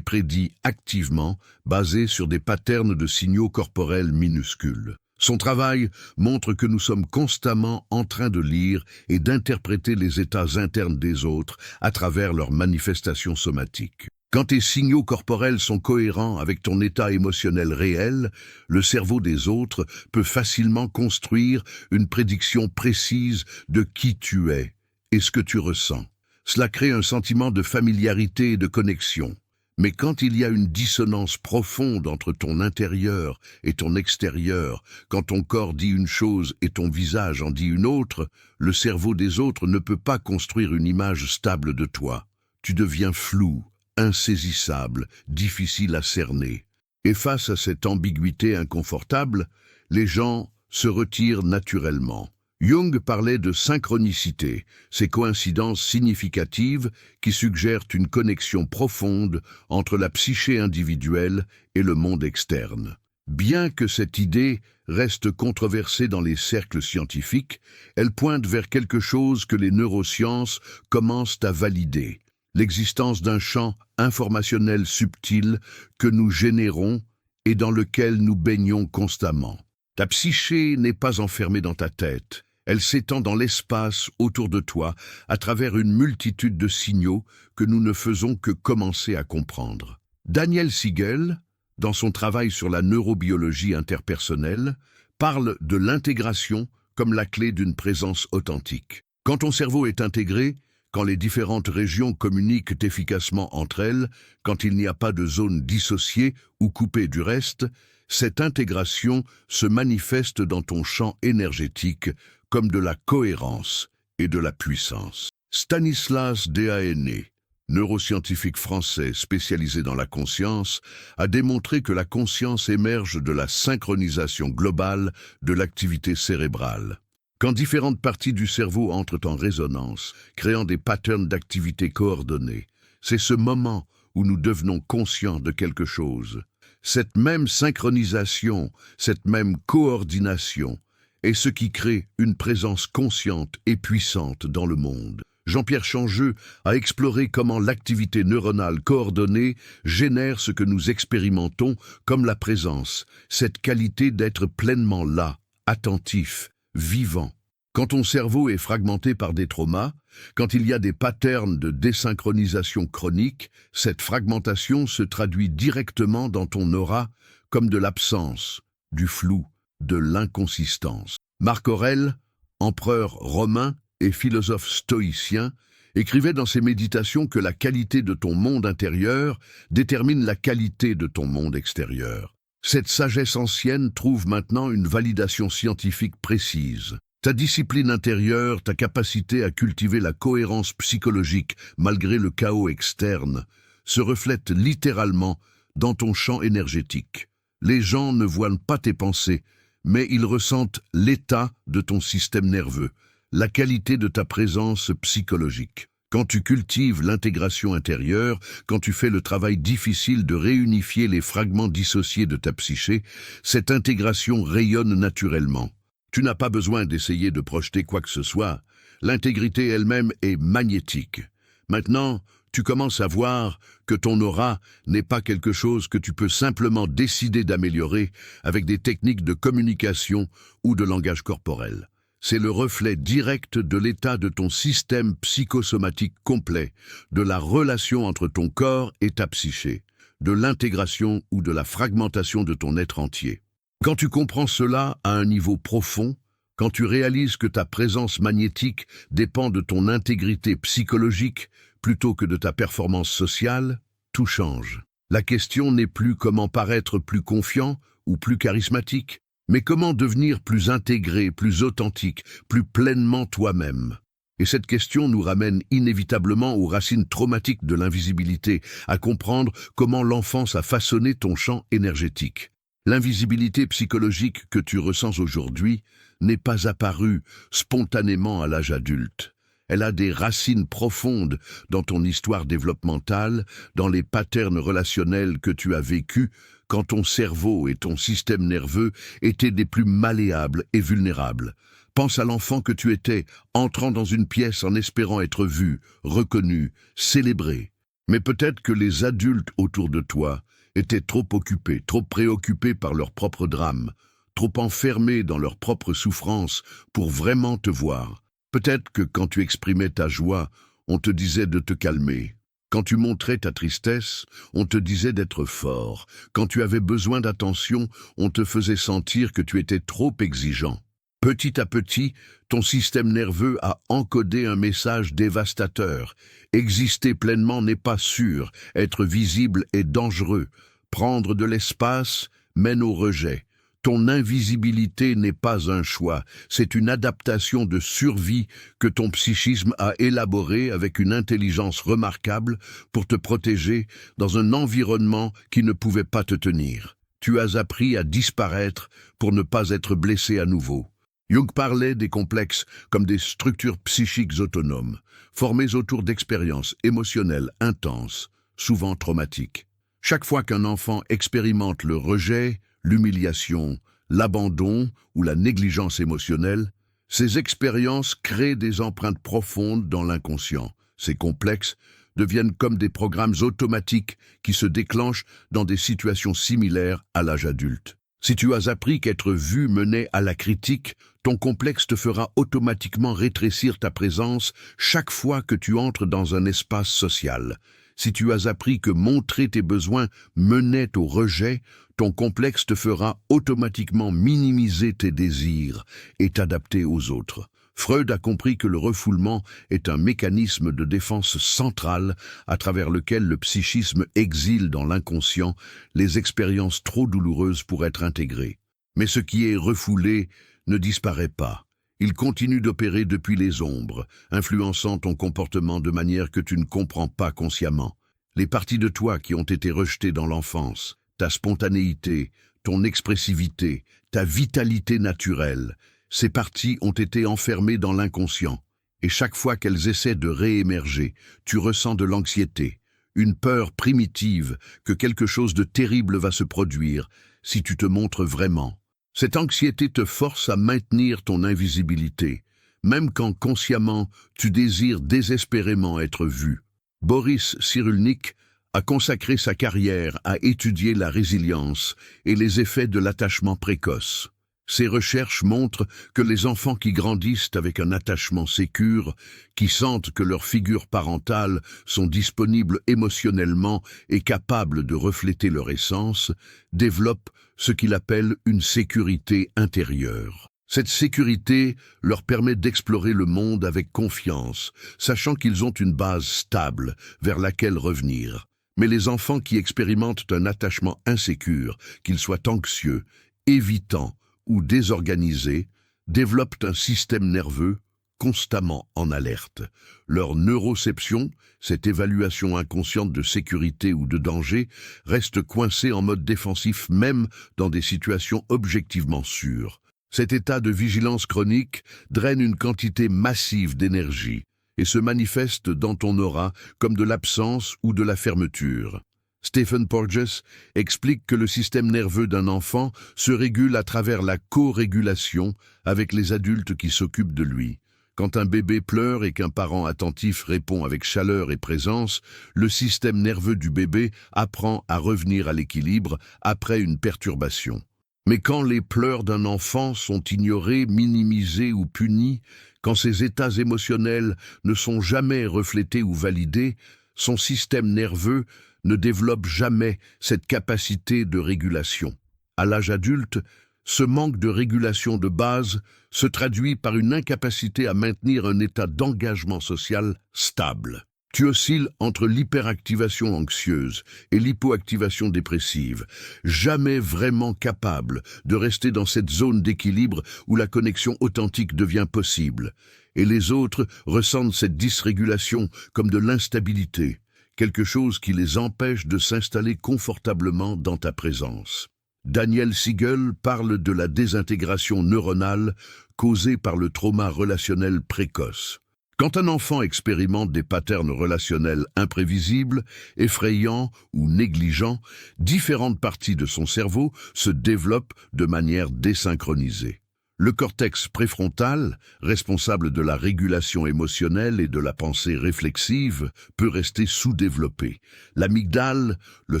prédit activement, basés sur des patterns de signaux corporels minuscules. Son travail montre que nous sommes constamment en train de lire et d'interpréter les états internes des autres à travers leurs manifestations somatiques. Quand tes signaux corporels sont cohérents avec ton état émotionnel réel, le cerveau des autres peut facilement construire une prédiction précise de qui tu es et ce que tu ressens. Cela crée un sentiment de familiarité et de connexion. Mais quand il y a une dissonance profonde entre ton intérieur et ton extérieur, quand ton corps dit une chose et ton visage en dit une autre, le cerveau des autres ne peut pas construire une image stable de toi. Tu deviens flou, insaisissable, difficile à cerner. Et face à cette ambiguïté inconfortable, les gens se retirent naturellement. Jung parlait de synchronicité, ces coïncidences significatives qui suggèrent une connexion profonde entre la psyché individuelle et le monde externe. Bien que cette idée reste controversée dans les cercles scientifiques, elle pointe vers quelque chose que les neurosciences commencent à valider: l'existence d'un champ informationnel subtil que nous générons et dans lequel nous baignons constamment. Ta psyché n'est pas enfermée dans ta tête. Elle s'étend dans l'espace autour de toi à travers une multitude de signaux que nous ne faisons que commencer à comprendre. Daniel Siegel, dans son travail sur la neurobiologie interpersonnelle, parle de l'intégration comme la clé d'une présence authentique. Quand ton cerveau est intégré, quand les différentes régions communiquent efficacement entre elles, quand il n'y a pas de zone dissociée ou coupée du reste, cette intégration se manifeste dans ton champ énergétique comme de la cohérence et de la puissance. Stanislas Dehaene, neuroscientifique français spécialisé dans la conscience, a démontré que la conscience émerge de la synchronisation globale de l'activité cérébrale. Quand différentes parties du cerveau entrent en résonance, créant des patterns d'activité coordonnés, c'est ce moment où nous devenons conscients de quelque chose. Cette même synchronisation, cette même coordination est ce qui crée une présence consciente et puissante dans le monde. Jean-Pierre Changeux a exploré comment l'activité neuronale coordonnée génère ce que nous expérimentons comme la présence, cette qualité d'être pleinement là, attentif, vivant. Quand ton cerveau est fragmenté par des traumas, quand il y a des patterns de désynchronisation chronique, cette fragmentation se traduit directement dans ton aura comme de l'absence, du flou, de l'inconsistance. Marc Aurèle, empereur romain et philosophe stoïcien, écrivait dans ses méditations que la qualité de ton monde intérieur détermine la qualité de ton monde extérieur. Cette sagesse ancienne trouve maintenant une validation scientifique précise. Ta discipline intérieure, ta capacité à cultiver la cohérence psychologique malgré le chaos externe, se reflète littéralement dans ton champ énergétique. Les gens ne voient pas tes pensées, mais ils ressentent l'état de ton système nerveux, la qualité de ta présence psychologique. Quand tu cultives l'intégration intérieure, quand tu fais le travail difficile de réunifier les fragments dissociés de ta psyché, cette intégration rayonne naturellement. Tu n'as pas besoin d'essayer de projeter quoi que ce soit. L'intégrité elle-même est magnétique. Maintenant, tu commences à voir que ton aura n'est pas quelque chose que tu peux simplement décider d'améliorer avec des techniques de communication ou de langage corporel. C'est le reflet direct de l'état de ton système psychosomatique complet, de la relation entre ton corps et ta psyché, de l'intégration ou de la fragmentation de ton être entier. Quand tu comprends cela à un niveau profond, quand tu réalises que ta présence magnétique dépend de ton intégrité psychologique plutôt que de ta performance sociale, tout change. La question n'est plus comment paraître plus confiant ou plus charismatique, mais comment devenir plus intégré, plus authentique, plus pleinement toi-même. Et cette question nous ramène inévitablement aux racines traumatiques de l'invisibilité, à comprendre comment l'enfance a façonné ton champ énergétique. L'invisibilité psychologique que tu ressens aujourd'hui n'est pas apparue spontanément à l'âge adulte. Elle a des racines profondes dans ton histoire développementale, dans les patterns relationnels que tu as vécus quand ton cerveau et ton système nerveux étaient des plus malléables et vulnérables. Pense à l'enfant que tu étais, entrant dans une pièce en espérant être vu, reconnu, célébré. Mais peut-être que les adultes autour de toi étaient trop occupés, trop préoccupés par leur propre drame, trop enfermés dans leur propre souffrance pour vraiment te voir. Peut-être que quand tu exprimais ta joie, on te disait de te calmer, Quand tu montrais ta tristesse, on te disait d'être fort. Quand tu avais besoin d'attention, on te faisait sentir que tu étais trop exigeant. Petit à petit, ton système nerveux a encodé un message dévastateur. Exister pleinement n'est pas sûr, être visible est dangereux. Prendre de l'espace mène au rejet. Ton invisibilité n'est pas un choix, c'est une adaptation de survie que ton psychisme a élaborée avec une intelligence remarquable pour te protéger dans un environnement qui ne pouvait pas te tenir. Tu as appris à disparaître pour ne pas être blessé à nouveau. Jung parlait des complexes comme des structures psychiques autonomes, formées autour d'expériences émotionnelles intenses, souvent traumatiques. Chaque fois qu'un enfant expérimente le rejet, l'humiliation, l'abandon ou la négligence émotionnelle, ces expériences créent des empreintes profondes dans l'inconscient. Ces complexes deviennent comme des programmes automatiques qui se déclenchent dans des situations similaires à l'âge adulte. Si tu as appris qu'être vu menait à la critique, ton complexe te fera automatiquement rétrécir ta présence chaque fois que tu entres dans un espace social. Si tu as appris que montrer tes besoins menait au rejet, ton complexe te fera automatiquement minimiser tes désirs et t'adapter aux autres. Freud a compris que le refoulement est un mécanisme de défense central à travers lequel le psychisme exile dans l'inconscient les expériences trop douloureuses pour être intégrées. Mais ce qui est refoulé ne disparaît pas. Il continue d'opérer depuis les ombres, influençant ton comportement de manière que tu ne comprends pas consciemment. Les parties de toi qui ont été rejetées dans l'enfance, ta spontanéité, ton expressivité, ta vitalité naturelle, ces parties ont été enfermées dans l'inconscient. Et chaque fois qu'elles essaient de réémerger, tu ressens de l'anxiété, une peur primitive que quelque chose de terrible va se produire si tu te montres vraiment. Cette anxiété te force à maintenir ton invisibilité, même quand consciemment tu désires désespérément être vu. Boris Cyrulnik a consacré sa carrière à étudier la résilience et les effets de l'attachement précoce. Ses recherches montrent que les enfants qui grandissent avec un attachement sécure, qui sentent que leurs figures parentales sont disponibles émotionnellement et capables de refléter leur essence, développent ce qu'il appelle une sécurité intérieure. Cette sécurité leur permet d'explorer le monde avec confiance, sachant qu'ils ont une base stable vers laquelle revenir. Mais les enfants qui expérimentent un attachement insécure, qu'ils soient anxieux, évitants ou désorganisés, développent un système nerveux constamment en alerte. Leur neuroception, cette évaluation inconsciente de sécurité ou de danger, reste coincée en mode défensif même dans des situations objectivement sûres. Cet état de vigilance chronique draine une quantité massive d'énergie et se manifeste dans ton aura comme de l'absence ou de la fermeture. Stephen Porges explique que le système nerveux d'un enfant se régule à travers la co-régulation avec les adultes qui s'occupent de lui. Quand un bébé pleure et qu'un parent attentif répond avec chaleur et présence, le système nerveux du bébé apprend à revenir à l'équilibre après une perturbation. Mais quand les pleurs d'un enfant sont ignorés, minimisés ou punis, quand ses états émotionnels ne sont jamais reflétés ou validés, son système nerveux ne développe jamais cette capacité de régulation. À l'âge adulte, ce manque de régulation de base se traduit par une incapacité à maintenir un état d'engagement social stable. Tu oscilles entre l'hyperactivation anxieuse et l'hypoactivation dépressive, jamais vraiment capable de rester dans cette zone d'équilibre où la connexion authentique devient possible. Et les autres ressentent cette dysrégulation comme de l'instabilité, quelque chose qui les empêche de s'installer confortablement dans ta présence. Daniel Siegel parle de la désintégration neuronale causée par le trauma relationnel précoce. Quand un enfant expérimente des patterns relationnels imprévisibles, effrayants ou négligents, différentes parties de son cerveau se développent de manière désynchronisée. Le cortex préfrontal, responsable de la régulation émotionnelle et de la pensée réflexive, peut rester sous-développé. L'amygdale, le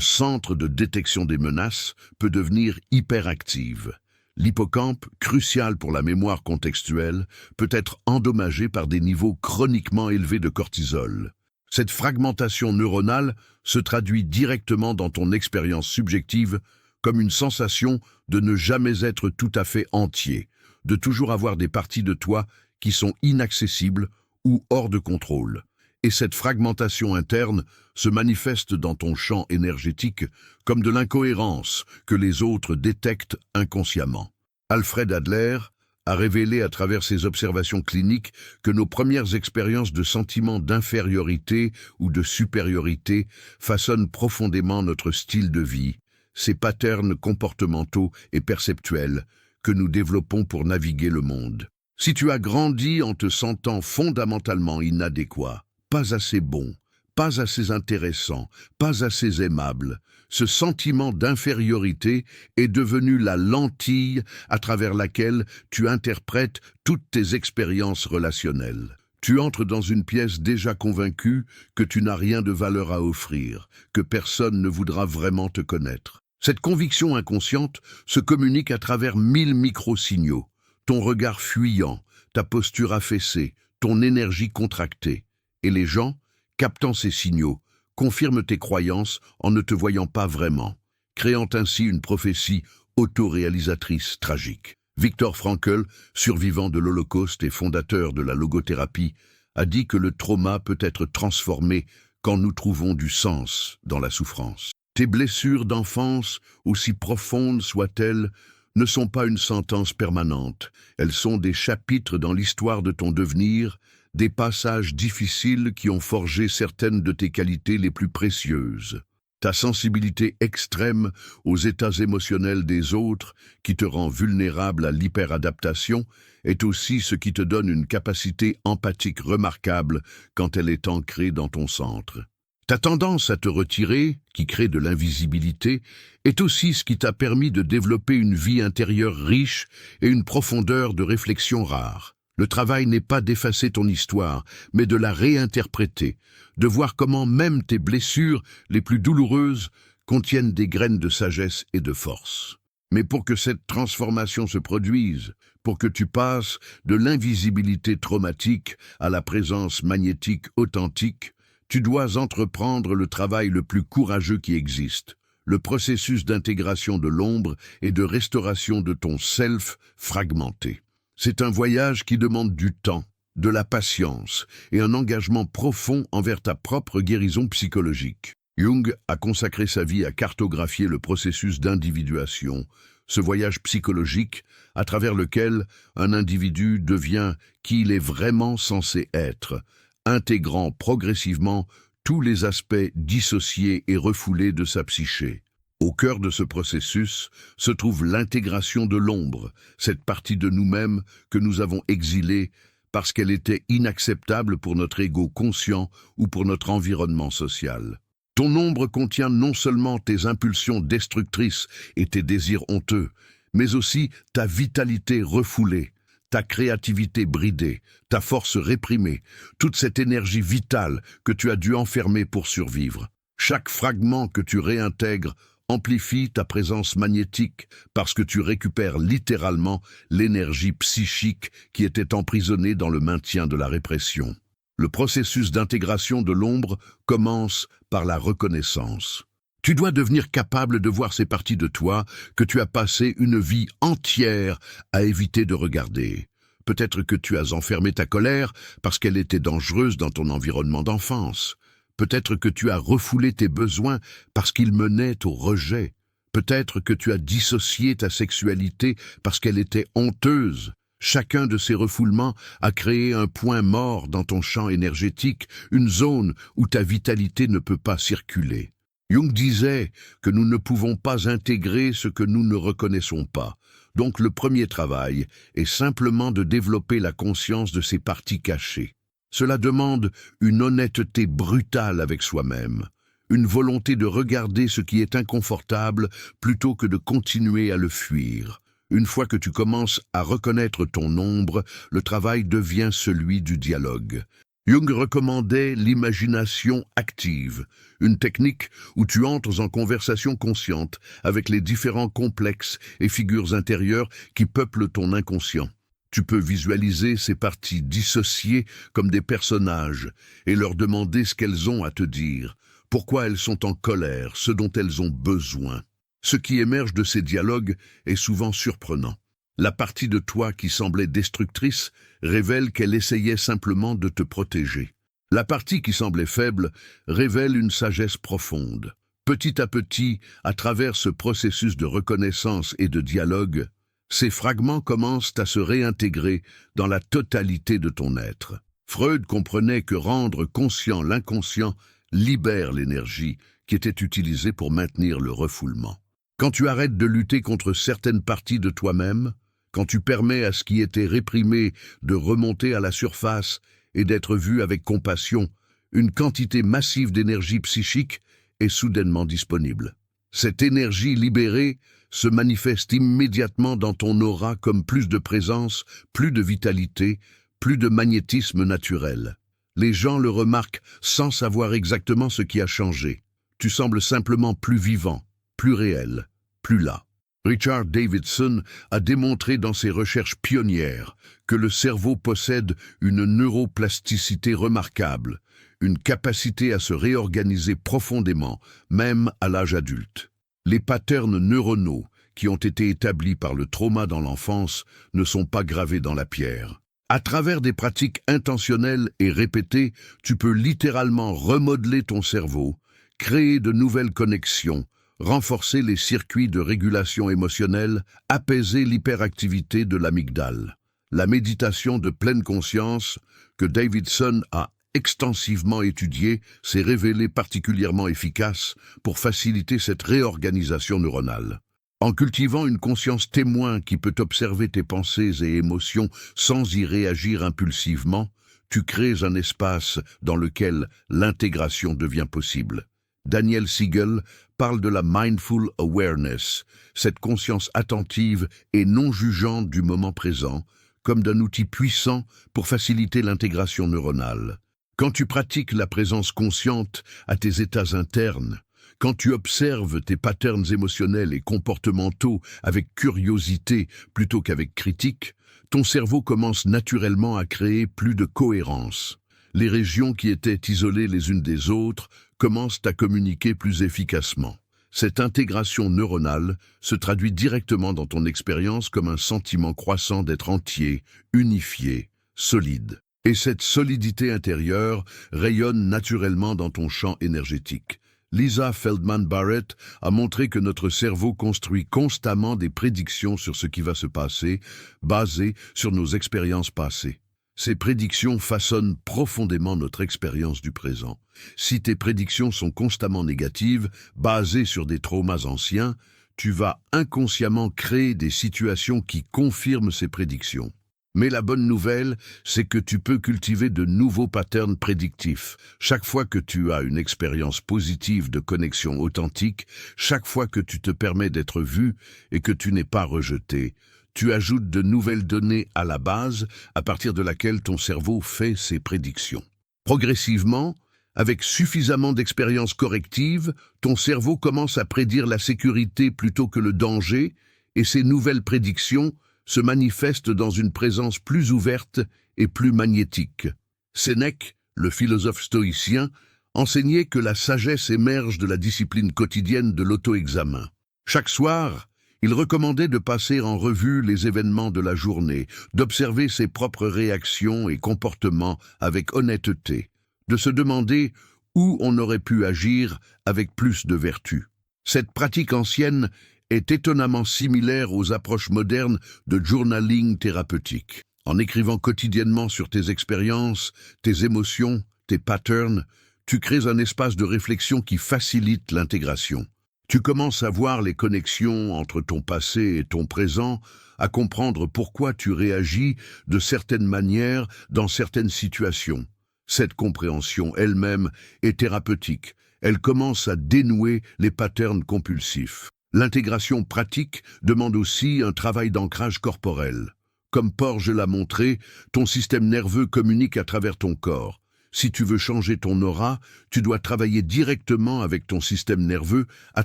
centre de détection des menaces, peut devenir hyperactive. L'hippocampe, crucial pour la mémoire contextuelle, peut être endommagé par des niveaux chroniquement élevés de cortisol. Cette fragmentation neuronale se traduit directement dans ton expérience subjective comme une sensation de ne jamais être tout à fait entier, de toujours avoir des parties de toi qui sont inaccessibles ou hors de contrôle. Et cette fragmentation interne se manifeste dans ton champ énergétique comme de l'incohérence que les autres détectent inconsciemment. Alfred Adler a révélé à travers ses observations cliniques que nos premières expériences de sentiment d'infériorité ou de supériorité façonnent profondément notre style de vie, ces patterns comportementaux et perceptuels que nous développons pour naviguer le monde. Si tu as grandi en te sentant fondamentalement inadéquat, pas assez bon, pas assez intéressant, pas assez aimable, ce sentiment d'infériorité est devenu la lentille à travers laquelle tu interprètes toutes tes expériences relationnelles. Tu entres dans une pièce déjà convaincue que tu n'as rien de valeur à offrir, que personne ne voudra vraiment te connaître. Cette conviction inconsciente se communique à travers 1000 micro-signaux. Ton regard fuyant, ta posture affaissée, ton énergie contractée. Et les gens, captant ces signaux, confirment tes croyances en ne te voyant pas vraiment, créant ainsi une prophétie autoréalisatrice tragique. Viktor Frankl, survivant de l'Holocauste et fondateur de la logothérapie, a dit que le trauma peut être transformé quand nous trouvons du sens dans la souffrance. Tes blessures d'enfance, aussi profondes soient-elles, ne sont pas une sentence permanente. Elles sont des chapitres dans l'histoire de ton devenir, des passages difficiles qui ont forgé certaines de tes qualités les plus précieuses. Ta sensibilité extrême aux états émotionnels des autres, qui te rend vulnérable à l'hyperadaptation, est aussi ce qui te donne une capacité empathique remarquable quand elle est ancrée dans ton centre. Ta tendance à te retirer, qui crée de l'invisibilité, est aussi ce qui t'a permis de développer une vie intérieure riche et une profondeur de réflexion rare. Le travail n'est pas d'effacer ton histoire, mais de la réinterpréter, de voir comment même tes blessures les plus douloureuses contiennent des graines de sagesse et de force. Mais pour que cette transformation se produise, pour que tu passes de l'invisibilité traumatique à la présence magnétique authentique, tu dois entreprendre le travail le plus courageux qui existe, le processus d'intégration de l'ombre et de restauration de ton self fragmenté. C'est un voyage qui demande du temps, de la patience et un engagement profond envers ta propre guérison psychologique. Jung a consacré sa vie à cartographier le processus d'individuation, ce voyage psychologique à travers lequel un individu devient qui il est vraiment censé être, intégrant progressivement tous les aspects dissociés et refoulés de sa psyché. Au cœur de ce processus se trouve l'intégration de l'ombre, cette partie de nous-mêmes que nous avons exilée parce qu'elle était inacceptable pour notre ego conscient ou pour notre environnement social. Ton ombre contient non seulement tes impulsions destructrices et tes désirs honteux, mais aussi ta vitalité refoulée, ta créativité bridée, ta force réprimée, toute cette énergie vitale que tu as dû enfermer pour survivre. Chaque fragment que tu réintègres amplifie ta présence magnétique parce que tu récupères littéralement l'énergie psychique qui était emprisonnée dans le maintien de la répression. Le processus d'intégration de l'ombre commence par la reconnaissance. Tu dois devenir capable de voir ces parties de toi que tu as passé une vie entière à éviter de regarder. Peut-être que tu as enfermé ta colère parce qu'elle était dangereuse dans ton environnement d'enfance. Peut-être que tu as refoulé tes besoins parce qu'ils menaient au rejet. Peut-être que tu as dissocié ta sexualité parce qu'elle était honteuse. Chacun de ces refoulements a créé un point mort dans ton champ énergétique, une zone où ta vitalité ne peut pas circuler. Jung disait que nous ne pouvons pas intégrer ce que nous ne reconnaissons pas. Donc le premier travail est simplement de développer la conscience de ces parties cachées. Cela demande une honnêteté brutale avec soi-même, une volonté de regarder ce qui est inconfortable plutôt que de continuer à le fuir. Une fois que tu commences à reconnaître ton ombre, le travail devient celui du dialogue. Jung recommandait l'imagination active, une technique où tu entres en conversation consciente avec les différents complexes et figures intérieures qui peuplent ton inconscient. Tu peux visualiser ces parties dissociées comme des personnages et leur demander ce qu'elles ont à te dire, pourquoi elles sont en colère, ce dont elles ont besoin. Ce qui émerge de ces dialogues est souvent surprenant. La partie de toi qui semblait destructrice révèle qu'elle essayait simplement de te protéger. La partie qui semblait faible révèle une sagesse profonde. Petit à petit, à travers ce processus de reconnaissance et de dialogue, ces fragments commencent à se réintégrer dans la totalité de ton être. Freud comprenait que rendre conscient l'inconscient libère l'énergie qui était utilisée pour maintenir le refoulement. Quand tu arrêtes de lutter contre certaines parties de toi-même, quand tu permets à ce qui était réprimé de remonter à la surface et d'être vu avec compassion, une quantité massive d'énergie psychique est soudainement disponible. Cette énergie libérée se manifeste immédiatement dans ton aura comme plus de présence, plus de vitalité, plus de magnétisme naturel. Les gens le remarquent sans savoir exactement ce qui a changé. Tu sembles simplement plus vivant, plus réel, plus là. Richard Davidson a démontré dans ses recherches pionnières que le cerveau possède une neuroplasticité remarquable, une capacité à se réorganiser profondément, même à l'âge adulte. Les patterns neuronaux qui ont été établis par le trauma dans l'enfance ne sont pas gravés dans la pierre. À travers des pratiques intentionnelles et répétées, tu peux littéralement remodeler ton cerveau, créer de nouvelles connexions, renforcer les circuits de régulation émotionnelle, apaiser l'hyperactivité de l'amygdale. La méditation de pleine conscience, que Davidson a extensivement étudiée, s'est révélée particulièrement efficace pour faciliter cette réorganisation neuronale. En cultivant une conscience témoin qui peut observer tes pensées et émotions sans y réagir impulsivement, tu crées un espace dans lequel l'intégration devient possible. Daniel Siegel parle de la mindful awareness, cette conscience attentive et non jugeante du moment présent, comme d'un outil puissant pour faciliter l'intégration neuronale. Quand tu pratiques la présence consciente à tes états internes, quand tu observes tes patterns émotionnels et comportementaux avec curiosité plutôt qu'avec critique, ton cerveau commence naturellement à créer plus de cohérence. Les régions qui étaient isolées les unes des autres commencent à communiquer plus efficacement. Cette intégration neuronale se traduit directement dans ton expérience comme un sentiment croissant d'être entier, unifié, solide. Et cette solidité intérieure rayonne naturellement dans ton champ énergétique. Lisa Feldman Barrett a montré que notre cerveau construit constamment des prédictions sur ce qui va se passer, basées sur nos expériences passées. Ces prédictions façonnent profondément notre expérience du présent. Si tes prédictions sont constamment négatives, basées sur des traumas anciens, tu vas inconsciemment créer des situations qui confirment ces prédictions. Mais la bonne nouvelle, c'est que tu peux cultiver de nouveaux patterns prédictifs. Chaque fois que tu as une expérience positive de connexion authentique, chaque fois que tu te permets d'être vu et que tu n'es pas rejeté, tu ajoutes de nouvelles données à la base à partir de laquelle ton cerveau fait ses prédictions. Progressivement, avec suffisamment d'expériences correctives, ton cerveau commence à prédire la sécurité plutôt que le danger, et ces nouvelles prédictions se manifestent dans une présence plus ouverte et plus magnétique. Sénèque, le philosophe stoïcien, enseignait que la sagesse émerge de la discipline quotidienne de l'auto-examen. Chaque soir, il recommandait de passer en revue les événements de la journée, d'observer ses propres réactions et comportements avec honnêteté, de se demander où on aurait pu agir avec plus de vertu. Cette pratique ancienne est étonnamment similaire aux approches modernes de journaling thérapeutique. En écrivant quotidiennement sur tes expériences, tes émotions, tes patterns, tu crées un espace de réflexion qui facilite l'intégration. Tu commences à voir les connexions entre ton passé et ton présent, à comprendre pourquoi tu réagis de certaines manières dans certaines situations. Cette compréhension elle-même est thérapeutique. Elle commence à dénouer les patterns compulsifs. L'intégration pratique demande aussi un travail d'ancrage corporel. Comme Porges l'a montré, ton système nerveux communique à travers ton corps. Si tu veux changer ton aura, tu dois travailler directement avec ton système nerveux à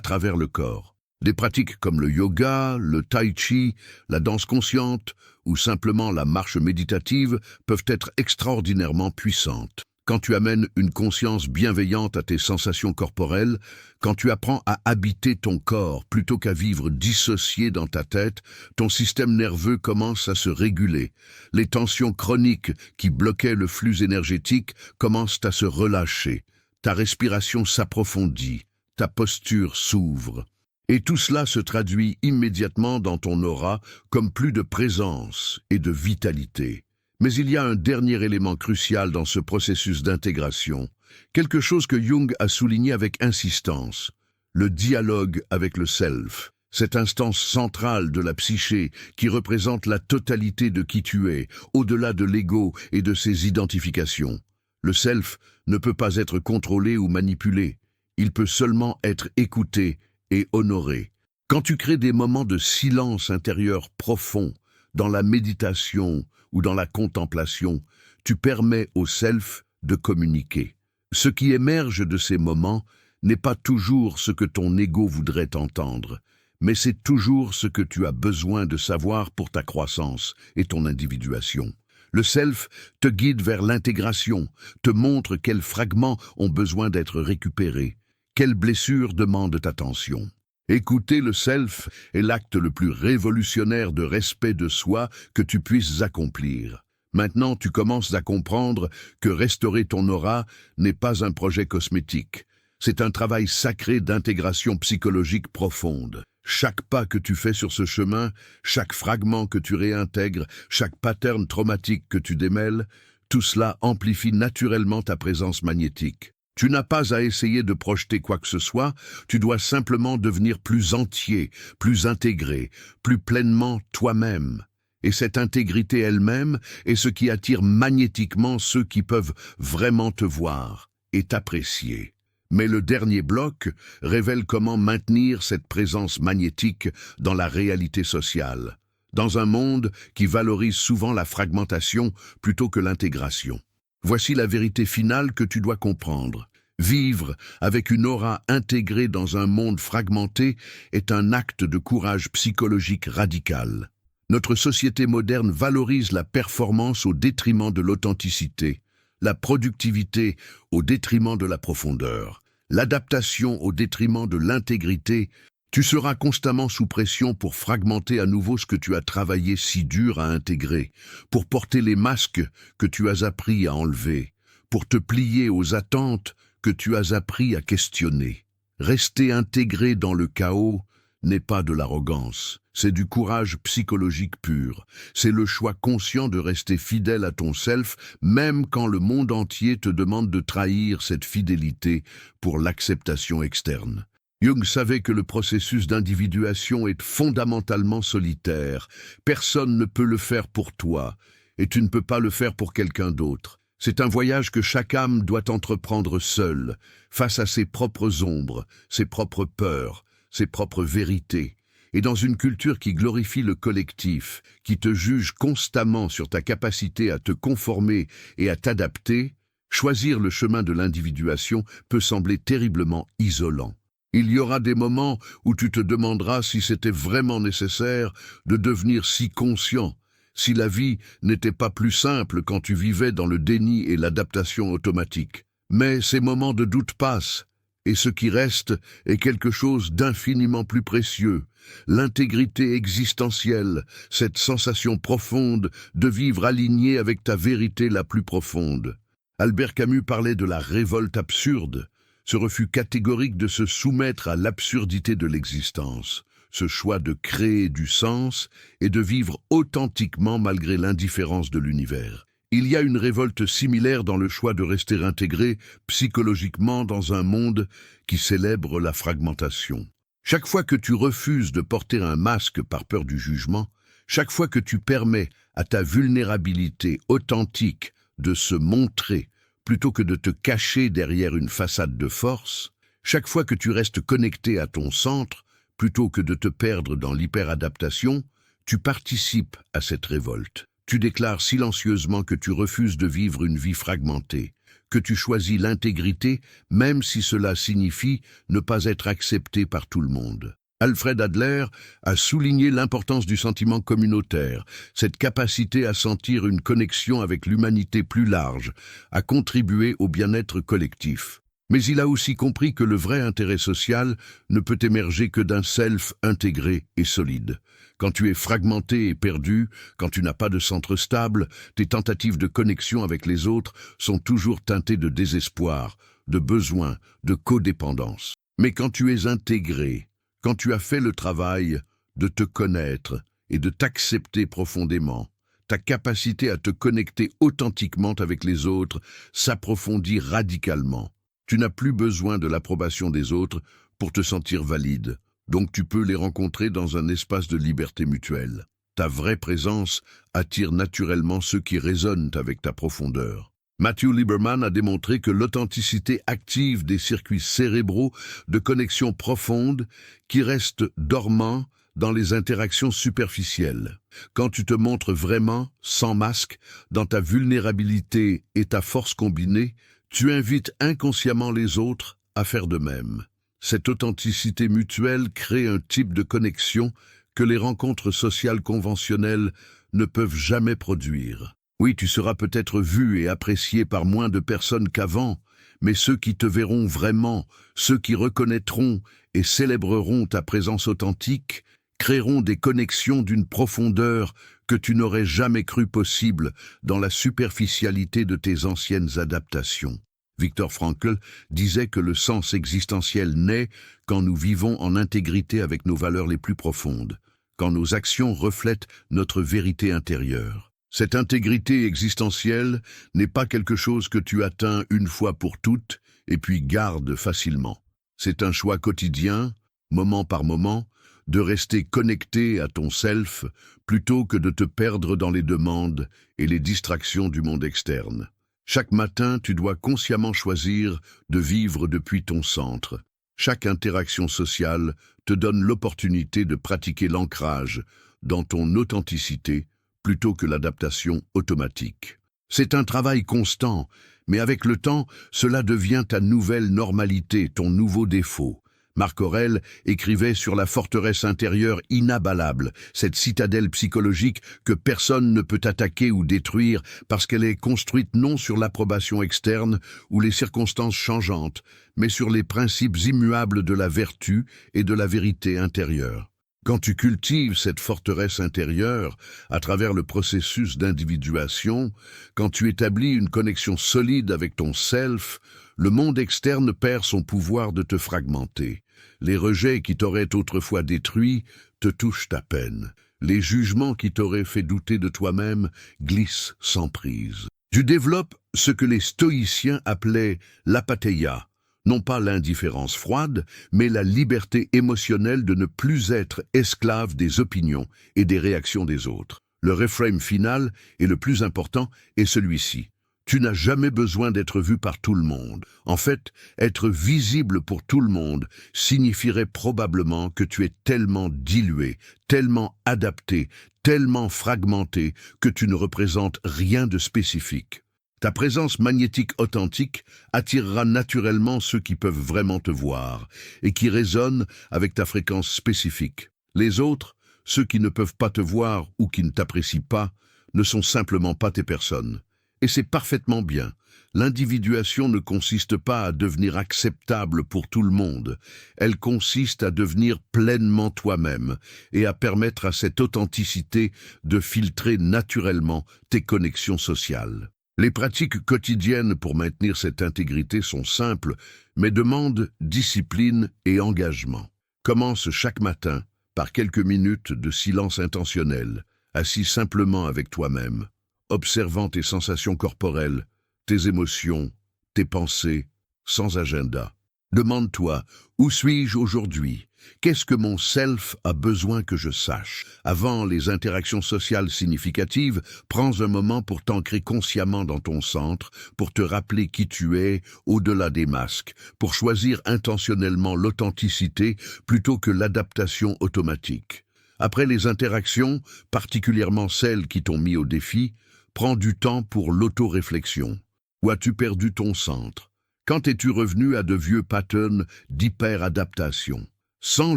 travers le corps. Des pratiques comme le yoga, le tai chi, la danse consciente ou simplement la marche méditative peuvent être extraordinairement puissantes. Quand tu amènes une conscience bienveillante à tes sensations corporelles, quand tu apprends à habiter ton corps plutôt qu'à vivre dissocié dans ta tête, ton système nerveux commence à se réguler. Les tensions chroniques qui bloquaient le flux énergétique commencent à se relâcher. Ta respiration s'approfondit, ta posture s'ouvre. Et tout cela se traduit immédiatement dans ton aura comme plus de présence et de vitalité. Mais il y a un dernier élément crucial dans ce processus d'intégration, quelque chose que Jung a souligné avec insistance, le dialogue avec le self, cette instance centrale de la psyché qui représente la totalité de qui tu es, au-delà de l'ego et de ses identifications. Le self ne peut pas être contrôlé ou manipulé, il peut seulement être écouté et honoré. Quand tu crées des moments de silence intérieur profond, dans la méditation ou dans la contemplation, tu permets au self de communiquer. Ce qui émerge de ces moments n'est pas toujours ce que ton ego voudrait entendre, mais c'est toujours ce que tu as besoin de savoir pour ta croissance et ton individuation. Le self te guide vers l'intégration, te montre quels fragments ont besoin d'être récupérés, quelles blessures demandent attention. Écouter le self est l'acte le plus révolutionnaire de respect de soi que tu puisses accomplir. Maintenant, tu commences à comprendre que restaurer ton aura n'est pas un projet cosmétique. C'est un travail sacré d'intégration psychologique profonde. Chaque pas que tu fais sur ce chemin, chaque fragment que tu réintègres, chaque pattern traumatique que tu démêles, tout cela amplifie naturellement ta présence magnétique. Tu n'as pas à essayer de projeter quoi que ce soit, tu dois simplement devenir plus entier, plus intégré, plus pleinement toi-même. Et cette intégrité elle-même est ce qui attire magnétiquement ceux qui peuvent vraiment te voir et t'apprécier. Mais le dernier bloc révèle comment maintenir cette présence magnétique dans la réalité sociale, dans un monde qui valorise souvent la fragmentation plutôt que l'intégration. Voici la vérité finale que tu dois comprendre. Vivre avec une aura intégrée dans un monde fragmenté est un acte de courage psychologique radical. Notre société moderne valorise la performance au détriment de l'authenticité, la productivité au détriment de la profondeur, l'adaptation au détriment de l'intégrité. Tu seras constamment sous pression pour fragmenter à nouveau ce que tu as travaillé si dur à intégrer, pour porter les masques que tu as appris à enlever, pour te plier aux attentes que tu as appris à questionner. Rester intégré dans le chaos n'est pas de l'arrogance, c'est du courage psychologique pur. C'est le choix conscient de rester fidèle à ton self, même quand le monde entier te demande de trahir cette fidélité pour l'acceptation externe. Jung savait que le processus d'individuation est fondamentalement solitaire. Personne ne peut le faire pour toi, et tu ne peux pas le faire pour quelqu'un d'autre. C'est un voyage que chaque âme doit entreprendre seule, face à ses propres ombres, ses propres peurs, ses propres vérités. Et dans une culture qui glorifie le collectif, qui te juge constamment sur ta capacité à te conformer et à t'adapter, choisir le chemin de l'individuation peut sembler terriblement isolant. Il y aura des moments où tu te demanderas si c'était vraiment nécessaire de devenir si conscient, si la vie n'était pas plus simple quand tu vivais dans le déni et l'adaptation automatique. Mais ces moments de doute passent, et ce qui reste est quelque chose d'infiniment plus précieux, l'intégrité existentielle, cette sensation profonde de vivre aligné avec ta vérité la plus profonde. Albert Camus parlait de la révolte absurde, ce refus catégorique de se soumettre à l'absurdité de l'existence, ce choix de créer du sens et de vivre authentiquement malgré l'indifférence de l'univers. Il y a une révolte similaire dans le choix de rester intégré psychologiquement dans un monde qui célèbre la fragmentation. Chaque fois que tu refuses de porter un masque par peur du jugement, chaque fois que tu permets à ta vulnérabilité authentique de se montrer plutôt que de te cacher derrière une façade de force, chaque fois que tu restes connecté à ton centre, plutôt que de te perdre dans l'hyperadaptation, tu participes à cette révolte. Tu déclares silencieusement que tu refuses de vivre une vie fragmentée, que tu choisis l'intégrité, même si cela signifie ne pas être accepté par tout le monde. Alfred Adler a souligné l'importance du sentiment communautaire, cette capacité à sentir une connexion avec l'humanité plus large, à contribuer au bien-être collectif. Mais il a aussi compris que le vrai intérêt social ne peut émerger que d'un self intégré et solide. Quand tu es fragmenté et perdu, quand tu n'as pas de centre stable, tes tentatives de connexion avec les autres sont toujours teintées de désespoir, de besoin, de codépendance. Mais quand tu es intégré, quand tu as fait le travail de te connaître et de t'accepter profondément, ta capacité à te connecter authentiquement avec les autres s'approfondit radicalement. Tu n'as plus besoin de l'approbation des autres pour te sentir valide, donc tu peux les rencontrer dans un espace de liberté mutuelle. Ta vraie présence attire naturellement ceux qui résonnent avec ta profondeur. Matthew Lieberman a démontré que l'authenticité active des circuits cérébraux de connexion profonde qui restent dormants dans les interactions superficielles. Quand tu te montres vraiment, sans masque, dans ta vulnérabilité et ta force combinée, tu invites inconsciemment les autres à faire de même. Cette authenticité mutuelle crée un type de connexion que les rencontres sociales conventionnelles ne peuvent jamais produire. Oui, tu seras peut-être vu et apprécié par moins de personnes qu'avant, mais ceux qui te verront vraiment, ceux qui reconnaîtront et célébreront ta présence authentique, créeront des connexions d'une profondeur que tu n'aurais jamais cru possible dans la superficialité de tes anciennes adaptations. Viktor Frankl disait que le sens existentiel naît quand nous vivons en intégrité avec nos valeurs les plus profondes, quand nos actions reflètent notre vérité intérieure. Cette intégrité existentielle n'est pas quelque chose que tu atteins une fois pour toutes et puis gardes facilement. C'est un choix quotidien, moment par moment, de rester connecté à ton self plutôt que de te perdre dans les demandes et les distractions du monde externe. Chaque matin, tu dois consciemment choisir de vivre depuis ton centre. Chaque interaction sociale te donne l'opportunité de pratiquer l'ancrage dans ton authenticité plutôt que l'adaptation automatique. C'est un travail constant, mais avec le temps, cela devient ta nouvelle normalité, ton nouveau défaut. Marc Aurèle écrivait sur la forteresse intérieure inabalable, cette citadelle psychologique que personne ne peut attaquer ou détruire parce qu'elle est construite non sur l'approbation externe ou les circonstances changeantes, mais sur les principes immuables de la vertu et de la vérité intérieure. Quand tu cultives cette forteresse intérieure à travers le processus d'individuation, quand tu établis une connexion solide avec ton self, le monde externe perd son pouvoir de te fragmenter. Les rejets qui t'auraient autrefois détruit te touchent à peine. Les jugements qui t'auraient fait douter de toi-même glissent sans prise. Tu développes ce que les stoïciens appelaient l'apatheia, non pas l'indifférence froide, mais la liberté émotionnelle de ne plus être esclave des opinions et des réactions des autres. Le reframe final, et le plus important, est celui-ci. Tu n'as jamais besoin d'être vu par tout le monde. En fait, être visible pour tout le monde signifierait probablement que tu es tellement dilué, tellement adapté, tellement fragmenté que tu ne représentes rien de spécifique. Ta présence magnétique authentique attirera naturellement ceux qui peuvent vraiment te voir et qui résonnent avec ta fréquence spécifique. Les autres, ceux qui ne peuvent pas te voir ou qui ne t'apprécient pas, ne sont simplement pas tes personnes. Et c'est parfaitement bien. L'individuation ne consiste pas à devenir acceptable pour tout le monde. Elle consiste à devenir pleinement toi-même et à permettre à cette authenticité de filtrer naturellement tes connexions sociales. Les pratiques quotidiennes pour maintenir cette intégrité sont simples, mais demandent discipline et engagement. Commence chaque matin par quelques minutes de silence intentionnel, assis simplement avec toi-même, observant tes sensations corporelles, tes émotions, tes pensées, sans agenda. Demande-toi, où suis-je aujourd'hui? Qu'est-ce que mon self a besoin que je sache? Avant les interactions sociales significatives, prends un moment pour t'ancrer consciemment dans ton centre, pour te rappeler qui tu es au-delà des masques, pour choisir intentionnellement l'authenticité plutôt que l'adaptation automatique. Après les interactions, particulièrement celles qui t'ont mis au défi, prends du temps pour l'auto-réflexion. Où as-tu perdu ton centre? Quand es-tu revenu à de vieux patterns d'hyper-adaptation? Sans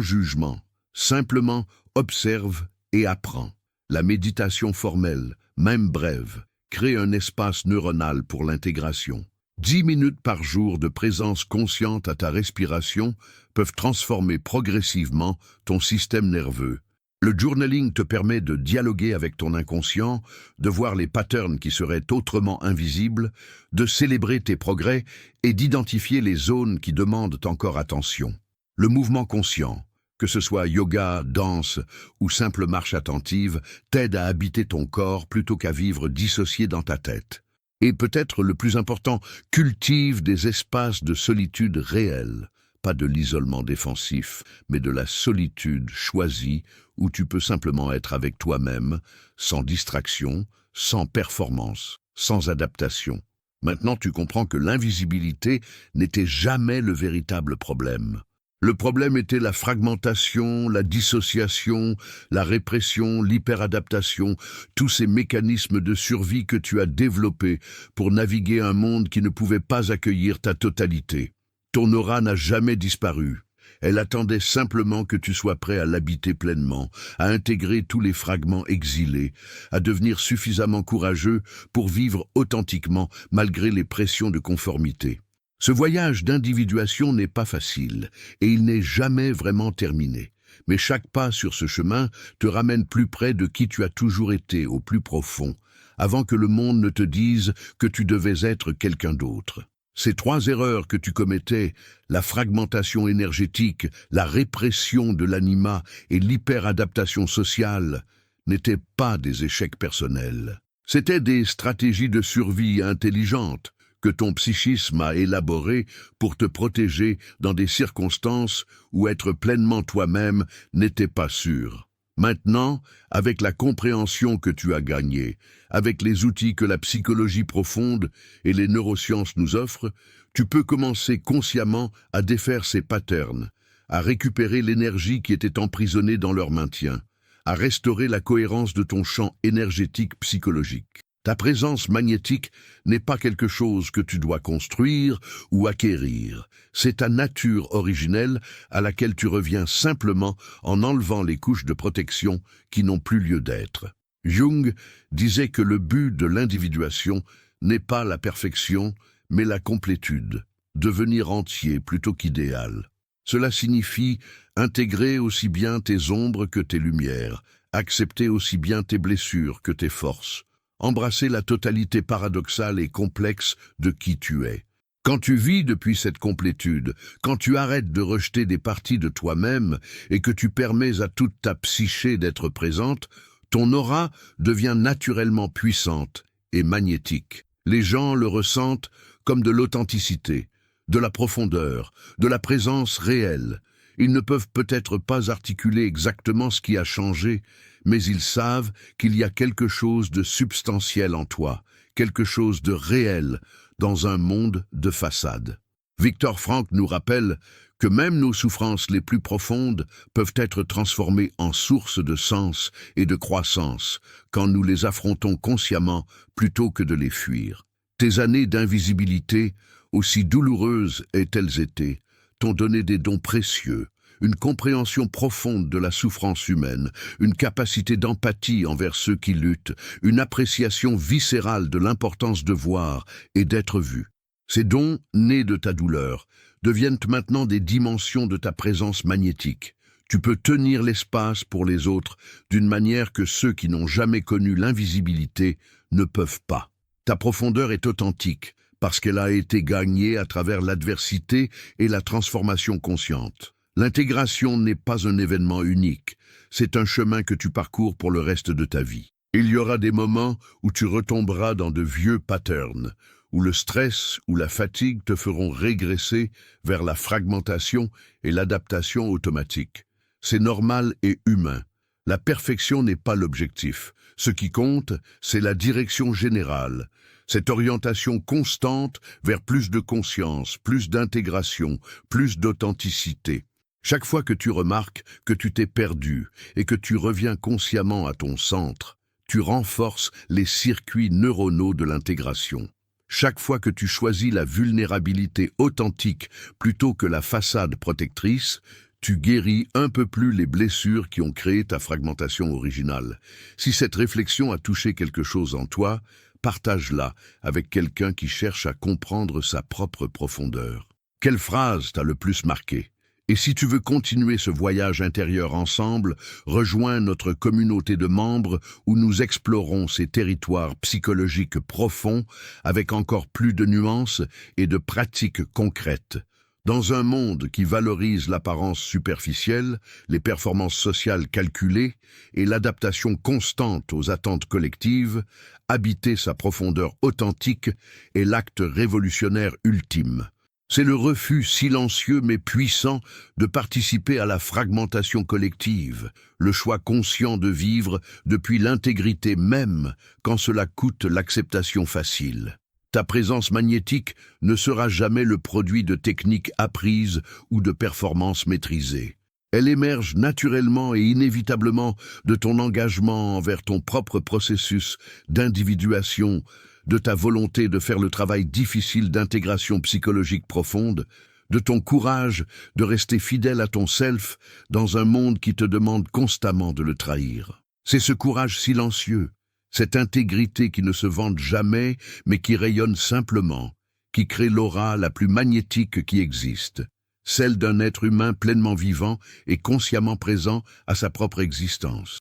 jugement, Simplement observe et apprends. La méditation formelle, même brève, crée un espace neuronal pour l'intégration. 10 minutes par jour de présence consciente à ta respiration peuvent transformer progressivement ton système nerveux. Le journaling te permet de dialoguer avec ton inconscient, de voir les patterns qui seraient autrement invisibles, de célébrer tes progrès et d'identifier les zones qui demandent encore attention. Le mouvement conscient, que ce soit yoga, danse ou simple marche attentive, t'aide à habiter ton corps plutôt qu'à vivre dissocié dans ta tête. Et peut-être le plus important, cultive des espaces de solitude réels, pas de l'isolement défensif, mais de la solitude choisie où tu peux simplement être avec toi-même, sans distraction, sans performance, sans adaptation. Maintenant, tu comprends que l'invisibilité n'était jamais le véritable problème. Le problème était la fragmentation, la dissociation, la répression, l'hyperadaptation, tous ces mécanismes de survie que tu as développés pour naviguer un monde qui ne pouvait pas accueillir ta totalité. Ton aura n'a jamais disparu. Elle attendait simplement que tu sois prêt à l'habiter pleinement, à intégrer tous les fragments exilés, à devenir suffisamment courageux pour vivre authentiquement malgré les pressions de conformité. Ce voyage d'individuation n'est pas facile et il n'est jamais vraiment terminé. Mais chaque pas sur ce chemin te ramène plus près de qui tu as toujours été au plus profond, avant que le monde ne te dise que tu devais être quelqu'un d'autre. Ces 3 erreurs que tu commettais, la fragmentation énergétique, la répression de l'anima et l'hyperadaptation sociale, n'étaient pas des échecs personnels. C'étaient des stratégies de survie intelligentes que ton psychisme a élaborées pour te protéger dans des circonstances où être pleinement toi-même n'était pas sûr. Maintenant, avec la compréhension que tu as gagnée, avec les outils que la psychologie profonde et les neurosciences nous offrent, tu peux commencer consciemment à défaire ces patterns, à récupérer l'énergie qui était emprisonnée dans leur maintien, à restaurer la cohérence de ton champ énergétique psychologique. Ta présence magnétique n'est pas quelque chose que tu dois construire ou acquérir. C'est ta nature originelle à laquelle tu reviens simplement en enlevant les couches de protection qui n'ont plus lieu d'être. Jung disait que le but de l'individuation n'est pas la perfection, mais la complétude, devenir entier plutôt qu'idéal. Cela signifie intégrer aussi bien tes ombres que tes lumières, accepter aussi bien tes blessures que tes forces, embrasser la totalité paradoxale et complexe de qui tu es. Quand tu vis depuis cette complétude, quand tu arrêtes de rejeter des parties de toi-même et que tu permets à toute ta psyché d'être présente, ton aura devient naturellement puissante et magnétique. Les gens le ressentent comme de l'authenticité, de la profondeur, de la présence réelle. Ils ne peuvent peut-être pas articuler exactement ce qui a changé, mais ils savent qu'il y a quelque chose de substantiel en toi, quelque chose de réel dans un monde de façade. Viktor Frankl nous rappelle que même nos souffrances les plus profondes peuvent être transformées en sources de sens et de croissance quand nous les affrontons consciemment plutôt que de les fuir. Tes années d'invisibilité, aussi douloureuses aient-elles été, t'ont donné des dons précieux, une compréhension profonde de la souffrance humaine, une capacité d'empathie envers ceux qui luttent, une appréciation viscérale de l'importance de voir et d'être vu. Ces dons, nés de ta douleur, deviennent maintenant des dimensions de ta présence magnétique. Tu peux tenir l'espace pour les autres d'une manière que ceux qui n'ont jamais connu l'invisibilité ne peuvent pas. Ta profondeur est authentique parce qu'elle a été gagnée à travers l'adversité et la transformation consciente. L'intégration n'est pas un événement unique, c'est un chemin que tu parcours pour le reste de ta vie. Il y aura des moments où tu retomberas dans de vieux patterns, où le stress ou la fatigue te feront régresser vers la fragmentation et l'adaptation automatique. C'est normal et humain. La perfection n'est pas l'objectif. Ce qui compte, c'est la direction générale. Cette orientation constante vers plus de conscience, plus d'intégration, plus d'authenticité. Chaque fois que tu remarques que tu t'es perdu et que tu reviens consciemment à ton centre, tu renforces les circuits neuronaux de l'intégration. Chaque fois que tu choisis la vulnérabilité authentique plutôt que la façade protectrice, tu guéris un peu plus les blessures qui ont créé ta fragmentation originale. Si cette réflexion a touché quelque chose en toi, partage-la avec quelqu'un qui cherche à comprendre sa propre profondeur. Quelle phrase t'a le plus marqué? Et si tu veux continuer ce voyage intérieur ensemble, rejoins notre communauté de membres où nous explorons ces territoires psychologiques profonds avec encore plus de nuances et de pratiques concrètes. Dans un monde qui valorise l'apparence superficielle, les performances sociales calculées et l'adaptation constante aux attentes collectives, habiter sa profondeur authentique est l'acte révolutionnaire ultime. C'est le refus silencieux mais puissant de participer à la fragmentation collective, le choix conscient de vivre depuis l'intégrité même quand cela coûte l'acceptation facile. Ta présence magnétique ne sera jamais le produit de techniques apprises ou de performances maîtrisées. Elle émerge naturellement et inévitablement de ton engagement envers ton propre processus d'individuation, de ta volonté de faire le travail difficile d'intégration psychologique profonde, de ton courage de rester fidèle à ton self dans un monde qui te demande constamment de le trahir. C'est ce courage silencieux, cette intégrité qui ne se vante jamais mais qui rayonne simplement, qui crée l'aura la plus magnétique qui existe, celle d'un être humain pleinement vivant et consciemment présent à sa propre existence.